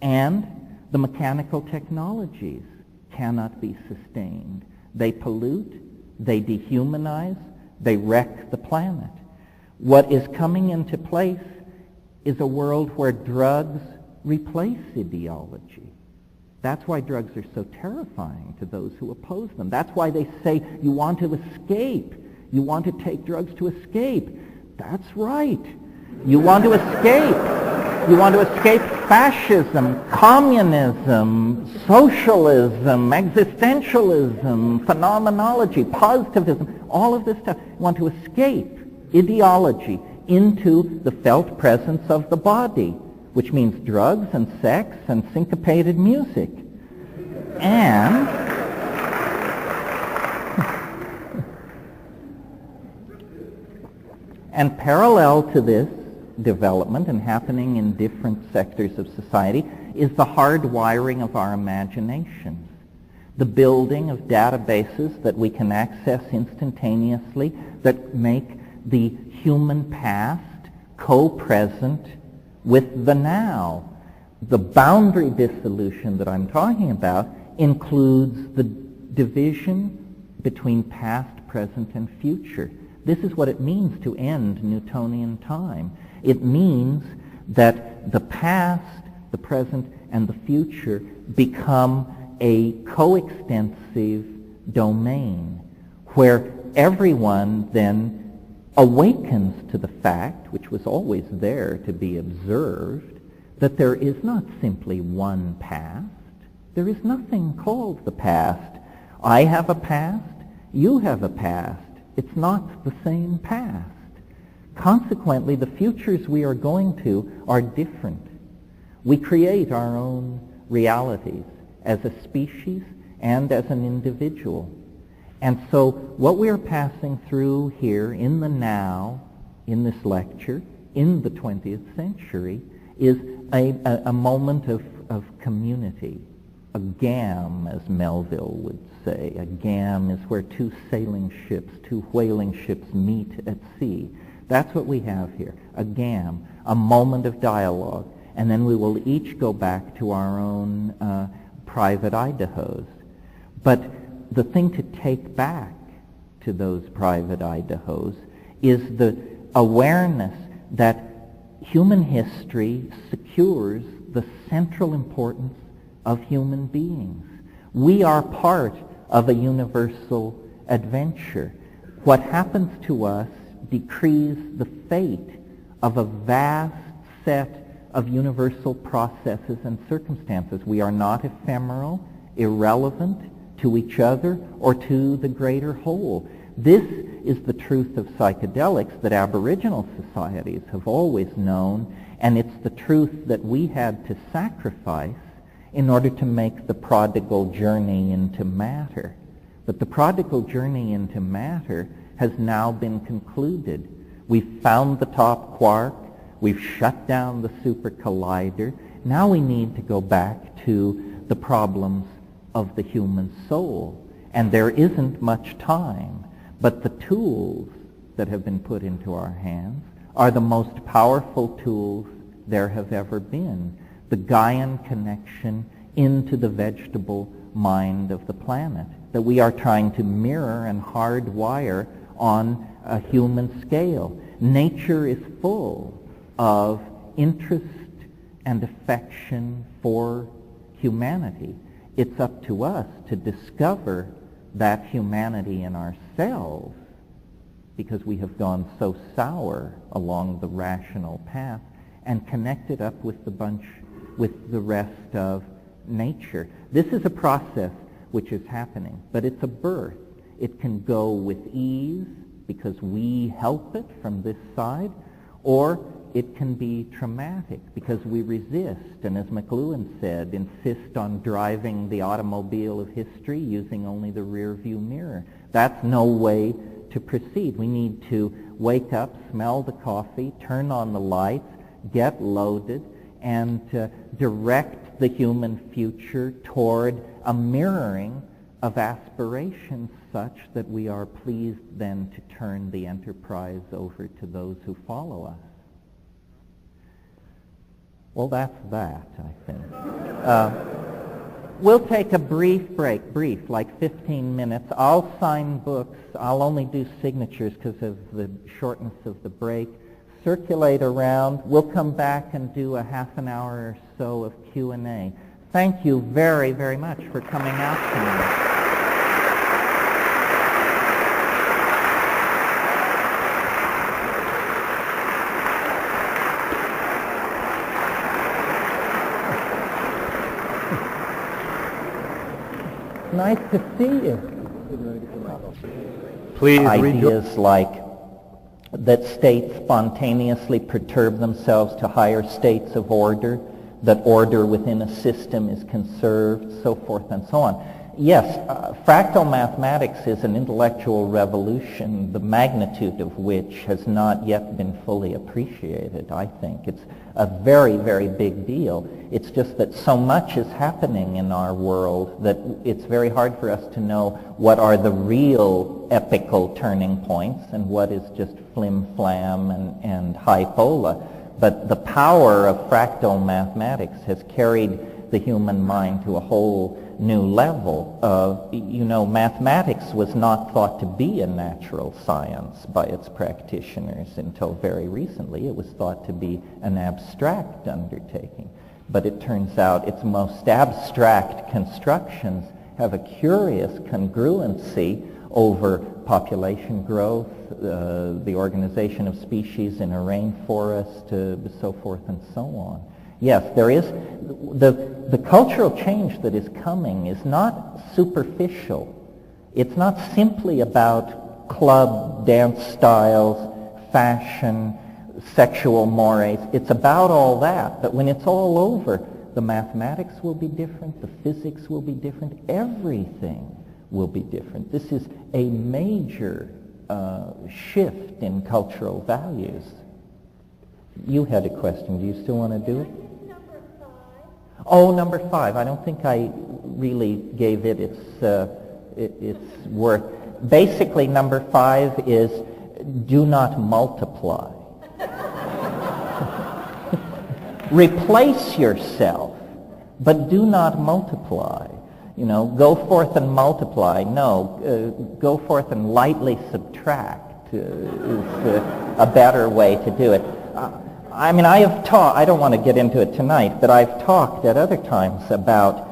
And the mechanical technologies cannot be sustained. They pollute, they dehumanize, they wreck the planet. What is coming into place is a world where drugs replace ideology. That's why drugs are so terrifying to those who oppose them. That's why they say you want to escape. You want to take drugs to escape. That's right. You want to escape. You want to escape fascism, communism, socialism, existentialism, phenomenology, positivism, all of this stuff. You want to escape ideology into the felt presence of the body, which means drugs and sex and syncopated music. And parallel to this development and happening in different sectors of society is the hardwiring of our imaginations, the building of databases that we can access instantaneously that make the human past co-present with the now. The boundary dissolution that I'm talking about includes the division between past, present, and future. This is what it means to end Newtonian time. It means that the past, the present, and the future become a coextensive domain where everyone then awakens to the fact, which was always there to be observed, that there is not simply one past. There is nothing called the past. I have a past, you have a past. It's not the same past. Consequently, the futures we are going to are different. We create our own realities as a species and as an individual. And so what we are passing through here in the now, in this lecture, in the 20th century, is a moment of community. A gam, as Melville would say. A gam is where two sailing ships, two whaling ships meet at sea. That's what we have here. A gam, a moment of dialogue. And then we will each go back to our own private Idahos. But the thing to take back to those private Idahos is the awareness that human history secures the central importance of human beings. We are part of a universal adventure. What happens to us decrees the fate of a vast set of universal processes and circumstances. We are not ephemeral, irrelevant to each other or to the greater whole. This is the truth of psychedelics that Aboriginal societies have always known, and it's the truth that we had to sacrifice in order to make the prodigal journey into matter. But the prodigal journey into matter has now been concluded. We've found the top quark. We've shut down the super collider. Now we need to go back to the problems of the human soul. And there isn't much time. But the tools that have been put into our hands are the most powerful tools there have ever been. The Gaian connection into the vegetable mind of the planet that we are trying to mirror and hardwire on a human scale. Nature is full of interest and affection for humanity. It's up to us to discover that humanity in ourselves, because we have gone so sour along the rational path, and connect it up with the rest of nature. This is a process which is happening, but it's a birth. It can go with ease because we help it from this side, or it can be traumatic because we resist, and as McLuhan said, insist on driving the automobile of history using only the rear view mirror. That's no way to proceed. We need to wake up, smell the coffee, turn on the lights, get loaded, and direct the human future toward a mirroring of aspirations such that we are pleased then to turn the enterprise over to those who follow us. Well, that's that, I think. We'll take a brief break, like 15 minutes. I'll sign books. I'll only do signatures because of the shortness of the break. Circulate around. We'll come back and do a half an hour or so of Q&A. Thank you very, very much for coming out tonight. Nice to see you. Please ideas like that states spontaneously perturb themselves to higher states of order, that order within a system is conserved, so forth and so on. Yes, fractal mathematics is an intellectual revolution, the magnitude of which has not yet been fully appreciated, I think. It's a very, very big deal. It's just that so much is happening in our world that it's very hard for us to know what are the real epical turning points and what is just flim-flam and hypola. But the power of fractal mathematics has carried the human mind to a whole new level. Mathematics was not thought to be a natural science by its practitioners until very recently. It was thought to be an abstract undertaking. But it turns out its most abstract constructions have a curious congruency over population growth, the organization of species in a rainforest, so forth and so on. Yes, there is, the cultural change that is coming is not superficial. It's not simply about club dance styles, fashion, sexual mores. It's about all that. But when it's all over, the mathematics will be different, the physics will be different, everything will be different. This is a major shift in cultural values. You had a question. Do you still want to do it? Oh, number 5. I don't think I really gave it its worth. Basically, number 5 is do not multiply. Replace yourself, but do not multiply. Go forth and multiply. No, go forth and lightly subtract is a better way to do it. I have taught, I don't want to get into it tonight, but I've talked at other times about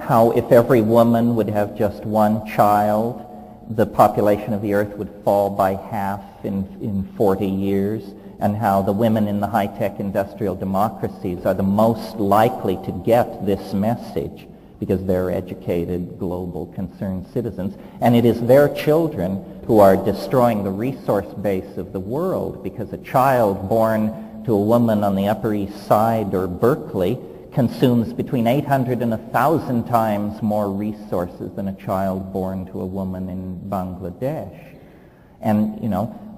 how if every woman would have just one child, the population of the earth would fall by half in 40 years, and how the women in the high-tech industrial democracies are the most likely to get this message because they're educated, global, concerned citizens. And it is their children who are destroying the resource base of the world, because a child born to a woman on the Upper East Side or Berkeley consumes between 800 and 1,000 times more resources than a child born to a woman in Bangladesh. And,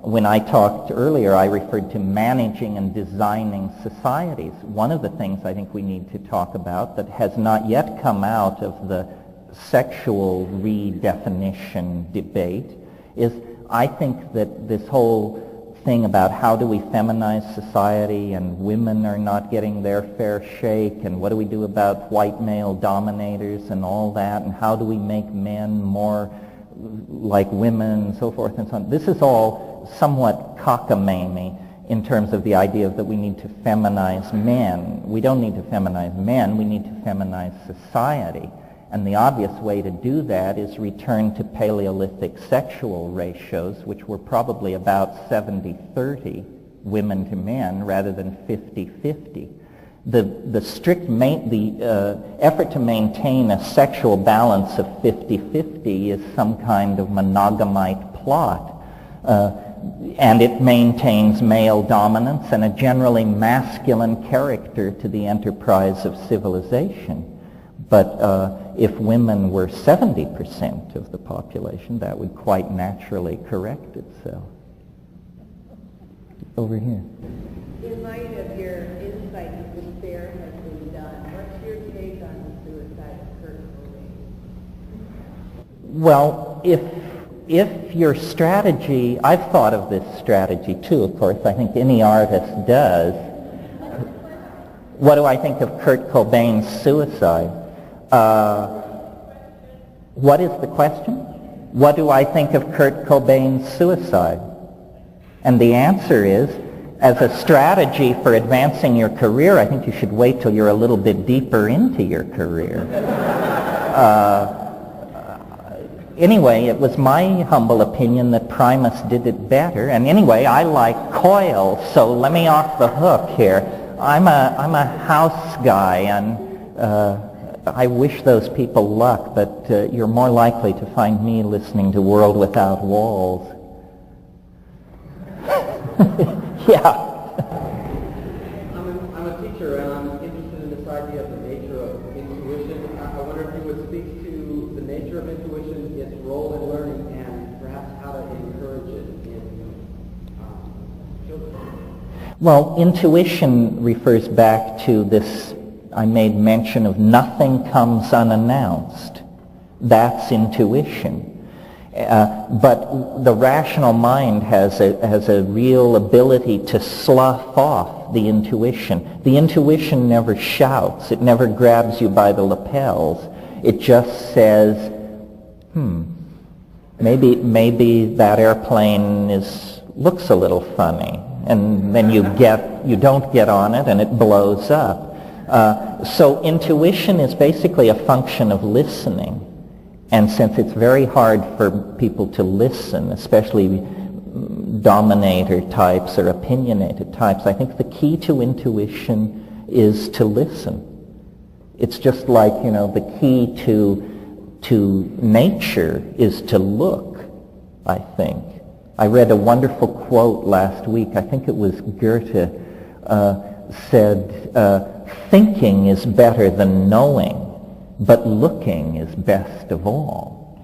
when I talked earlier, I referred to managing and designing societies. One of the things I think we need to talk about that has not yet come out of the sexual redefinition debate is, I think that this whole thing about how do we feminize society and women are not getting their fair shake, and what do we do about white male dominators and all that, and how do we make men more like women and so forth and so on. This is all somewhat cockamamie in terms of the idea that we need to feminize men. We don't need to feminize men, we need to feminize society. And the obvious way to do that is return to Paleolithic sexual ratios, which were probably about 70-30 women to men rather than 50-50. The effort to maintain a sexual balance of 50-50 is some kind of monogamite plot. And it maintains male dominance and a generally masculine character to the enterprise of civilization. But if women were 70% of the population, that would quite naturally correct itself. Over here. In light of your insight into what fair has been done, what's your take on the suicide of Kurt Cobain? Well, if your strategy, I've thought of this strategy too, of course, I think any artist does. What do I think of Kurt Cobain's suicide? What is the question? What do I think of Kurt Cobain's suicide? And the answer is, as a strategy for advancing your career, I think you should wait till you're a little bit deeper into your career. Anyway, it was my humble opinion that Primus did it better. And anyway, I like Coil, so let me off the hook here. I'm a house guy, and I wish those people luck, but you're more likely to find me listening to World Without Walls. Yeah. I'm a teacher, and I'm interested in this idea of the nature of intuition. I wonder if you would speak to the nature of intuition, its role in learning, and perhaps how to encourage it in children. Well, intuition refers back to this, I made mention of nothing comes unannounced. That's intuition. But the rational mind has a real ability to slough off the intuition. The intuition never shouts. It never grabs you by the lapels. It just says, maybe that airplane looks a little funny. And then you don't get on it, and it blows up. So intuition is basically a function of listening. And since it's very hard for people to listen, especially dominator types or opinionated types, I think the key to intuition is to listen. It's just like, the key to nature is to look, I think. I read a wonderful quote last week. I think it was Goethe said, thinking is better than knowing, but looking is best of all.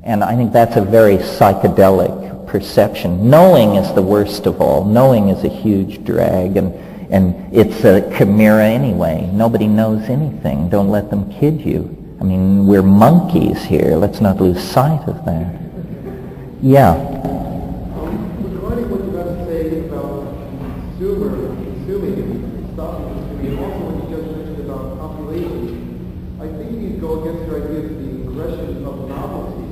And I think that's a very psychedelic perception. Knowing is the worst of all. Knowing is a huge drag, and it's a chimera anyway. Nobody knows anything. Don't let them kid you. I mean, we're monkeys here. Let's not lose sight of that. Yeah. Regarding what you have to say about consuming and stopping consuming, and also what you just mentioned about population, I think these go against your idea of the aggression of novelty,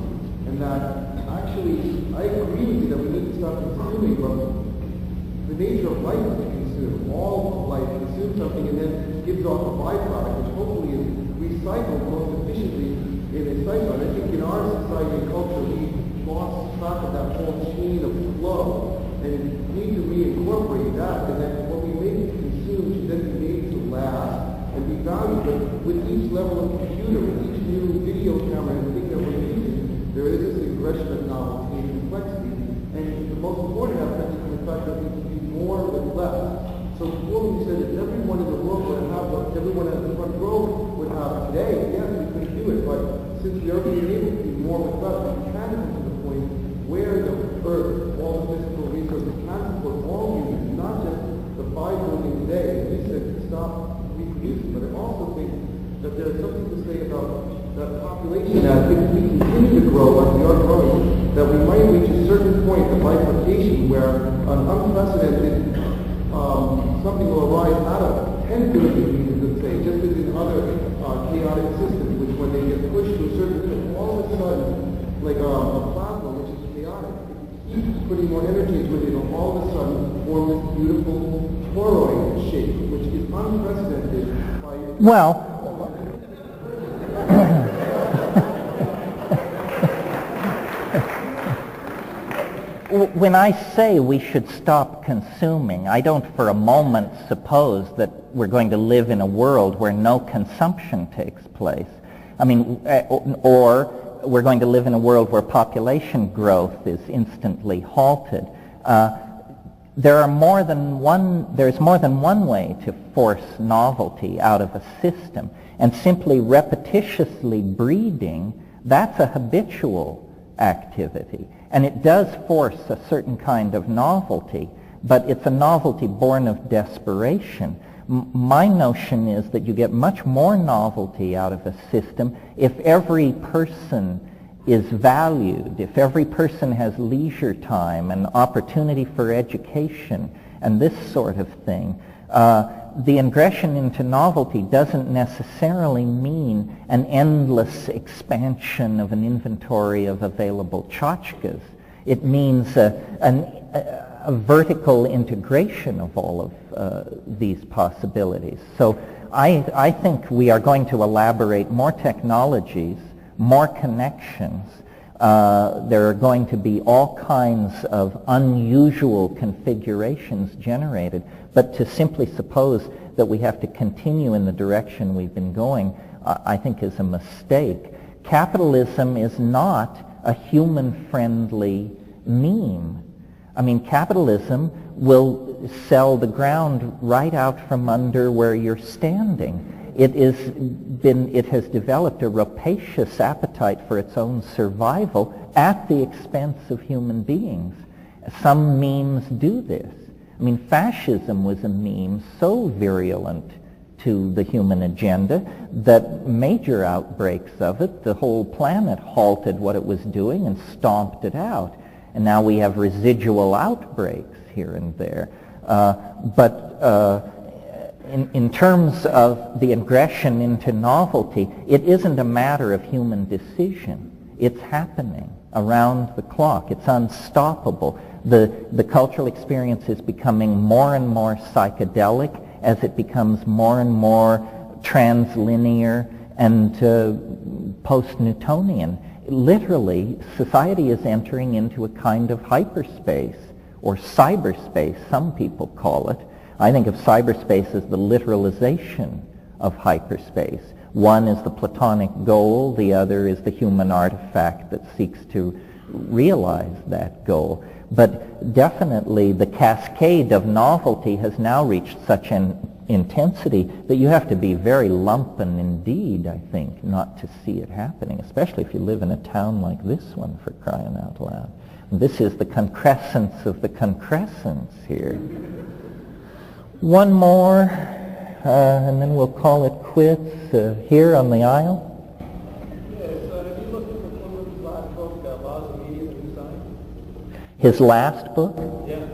and that actually, I agree with you that we need to stop consuming, but the nature of life is to consume. All of life consumes something and then gives off a byproduct, which hopefully is recycled most efficiently in a cycle. And I think in our society and culture, we lost track of that whole chain of flow, and need to reincorporate that, and that what we make consume should then be made to last and be valued. But with each level of computer, with each new video camera and thing that we're using, there is this aggression of novelty and complexity. And the most important aspect is the fact that we can do more with less. So before we said that everyone in the world would have what everyone at the front row would have today, yes, we could do it, but since we are being able to do more with less, we can come to the point where the earth, all the physical resources can support all humans, not just the 5 billion today. And we said stop reproducing, but I also think that there's something to say about that population that if we continue to grow like we are growing, that we might reach a certain point of bifurcation where an unprecedented something will arise out of 10 billion humans, let's say, just as in other chaotic systems, which when they get pushed to a certain limit, all of a sudden, like a plasma, which is chaotic, keep putting more energy into it, it'll all of a sudden form this beautiful toroid shape, which is unprecedented by... Well, when I say we should stop consuming, I don't for a moment suppose that we're going to live in a world where no consumption takes place. I mean, or we're going to live in a world where population growth is instantly halted. There's more than one way to force novelty out of a system, and simply repetitiously breeding, that's a habitual activity. And it does force a certain kind of novelty, but it's a novelty born of desperation. My notion is that you get much more novelty out of a system if every person is valued, if every person has leisure time and opportunity for education and this sort of thing. the ingression into novelty doesn't necessarily mean an endless expansion of an inventory of available tchotchkes. It means a vertical integration of all of these possibilities. So I think we are going to elaborate more technologies, more connections. There are going to be all kinds of unusual configurations generated, but to simply suppose that we have to continue in the direction we've been going, I think is a mistake. Capitalism is not a human-friendly meme. I mean, capitalism will sell the ground right out from under where you're standing. It has developed a rapacious appetite for its own survival at the expense of human beings. Some memes do this. I mean, fascism was a meme so virulent to the human agenda that major outbreaks of it, the whole planet halted what it was doing and stomped it out. And now we have residual outbreaks here and there. In terms of the ingression into novelty, it isn't a matter of human decision. It's happening around the clock. It's unstoppable. The cultural experience is becoming more and more psychedelic as it becomes more and more translinear and post-Newtonian. Literally, society is entering into a kind of hyperspace, or cyberspace, some people call it. I think of cyberspace as the literalization of hyperspace. One is the Platonic goal, the other is the human artifact that seeks to realize that goal. But definitely the cascade of novelty has now reached such an intensity that you have to be very lumpen indeed, I think, not to see it happening, especially if you live in a town like this one, for crying out loud. And this is the concrescence of the concrescence here. One more, and then we'll call it quits here on the aisle. Yes, have you looked at McKenna's last book, Laws of Media and Science? His last book? Yeah.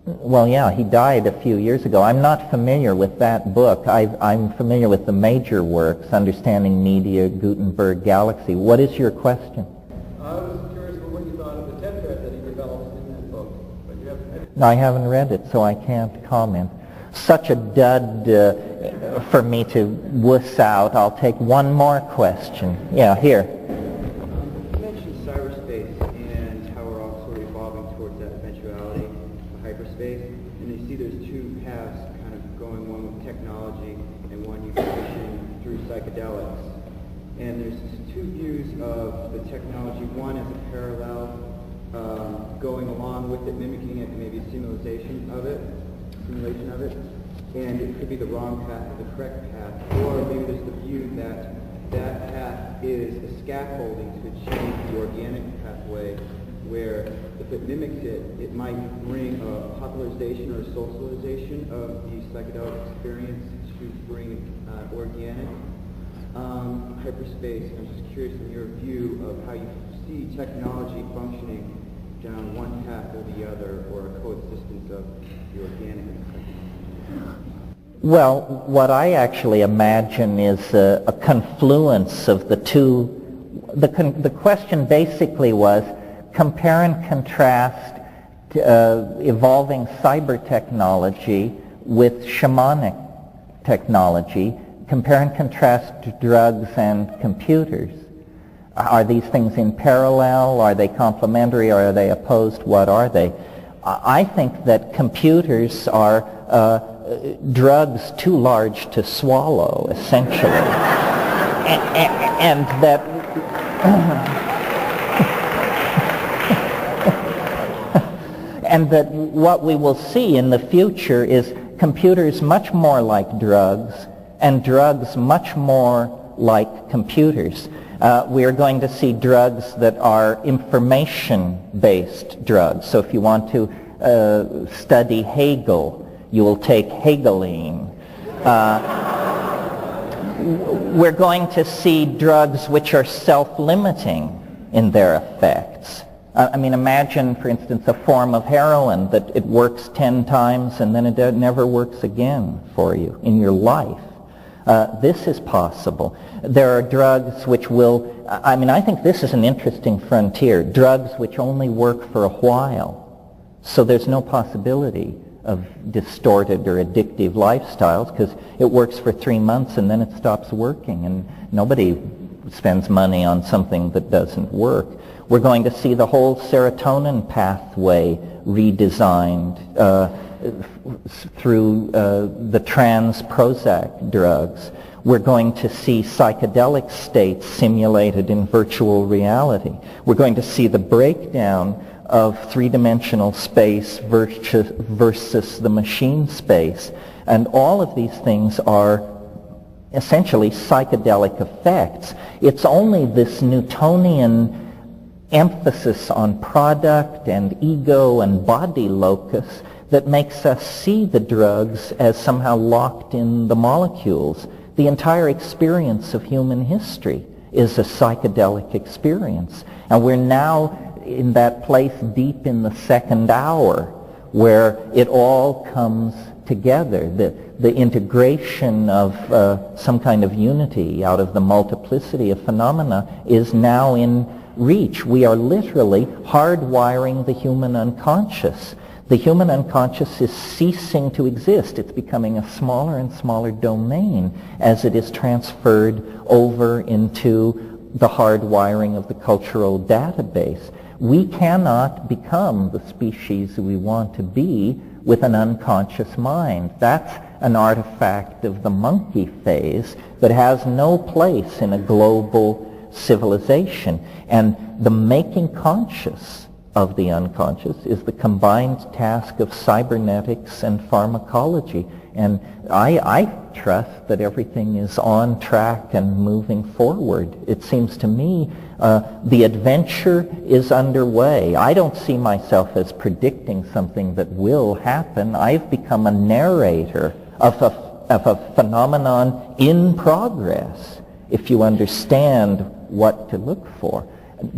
Well, yeah, he died a few years ago. I'm not familiar with that book. I'm familiar with the major works, Understanding Media, Gutenberg, Galaxy. What is your question? I was curious what you thought of the tetrad that he develops in that book, but you haven't read it. No, I haven't read it, so I can't comment. Such a dud for me to wuss out. I'll take one more question. Yeah, here. You mentioned cyberspace and how we're all sort of evolving towards that eventuality of hyperspace. And you see there's two paths kind of going, one with technology and one you position through psychedelics. And there's two views of the technology. One as a parallel, going along with it, mimicking it, maybe a simulation of it, and it could be the wrong path or the correct path. Or maybe there's the view that that path is a scaffolding to achieve the organic pathway, where if it mimics it, it might bring a popularization or a socialization of the psychedelic experience to bring organic hyperspace. I'm just curious in your view of how you see technology functioning down one path or the other, or a coexistence of the organic and the psychedelic. Well, what I actually imagine is a confluence of the two. The question basically was compare and contrast evolving cyber technology with shamanic technology. Compare and contrast drugs and computers. Are these things in parallel? Are they complementary? Or are they opposed? What are they? I think that computers are drugs too large to swallow, essentially. and that and that what we will see in the future is computers much more like drugs and drugs much more like computers. We are going to see drugs that are information-based drugs. So if you want to study Hegel, you will take Hegeline. We're going to see drugs which are self-limiting in their effects. I mean, imagine, for instance, a form of heroin that it works 10 times and then it never works again for you in your life. This is possible. There are drugs which will, I mean, I think this is an interesting frontier, drugs which only work for a while. So there's no possibility of distorted or addictive lifestyles because it works for 3 months and then it stops working, and nobody spends money on something that doesn't work. We're going to see the whole serotonin pathway redesigned through the trans Prozac drugs. We're going to see psychedelic states simulated in virtual reality. We're going to see the breakdown of three-dimensional space versus the machine space. And all of these things are essentially psychedelic effects. It's only this Newtonian emphasis on product and ego and body locus that makes us see the drugs as somehow locked in the molecules. The entire experience of human history is a psychedelic experience. And we're now in that place deep in the second hour where it all comes together. The integration of some kind of unity out of the multiplicity of phenomena is now in reach. We are literally hardwiring the human unconscious. The human unconscious is ceasing to exist. It's becoming a smaller and smaller domain as it is transferred over into the hardwiring of the cultural database. We cannot become the species we want to be with an unconscious mind. That's an artifact of the monkey phase that has no place in a global civilization. And the making conscious of the unconscious is the combined task of cybernetics and pharmacology. And I trust that everything is on track and moving forward. It seems to me the adventure is underway. I don't see myself as predicting something that will happen. I've become a narrator of a phenomenon in progress, if you understand what to look for.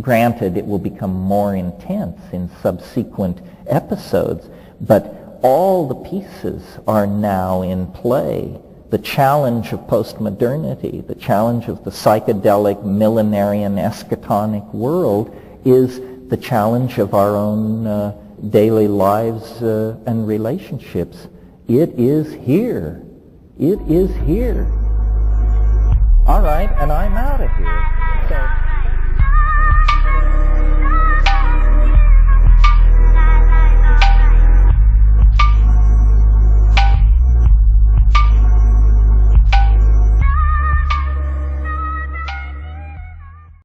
Granted, it will become more intense in subsequent episodes, but all the pieces are now in play. The challenge of postmodernity, the challenge of the psychedelic, millenarian, eschatonic world is the challenge of our own daily lives and relationships. It is here. It is here. All right, and I'm out of here.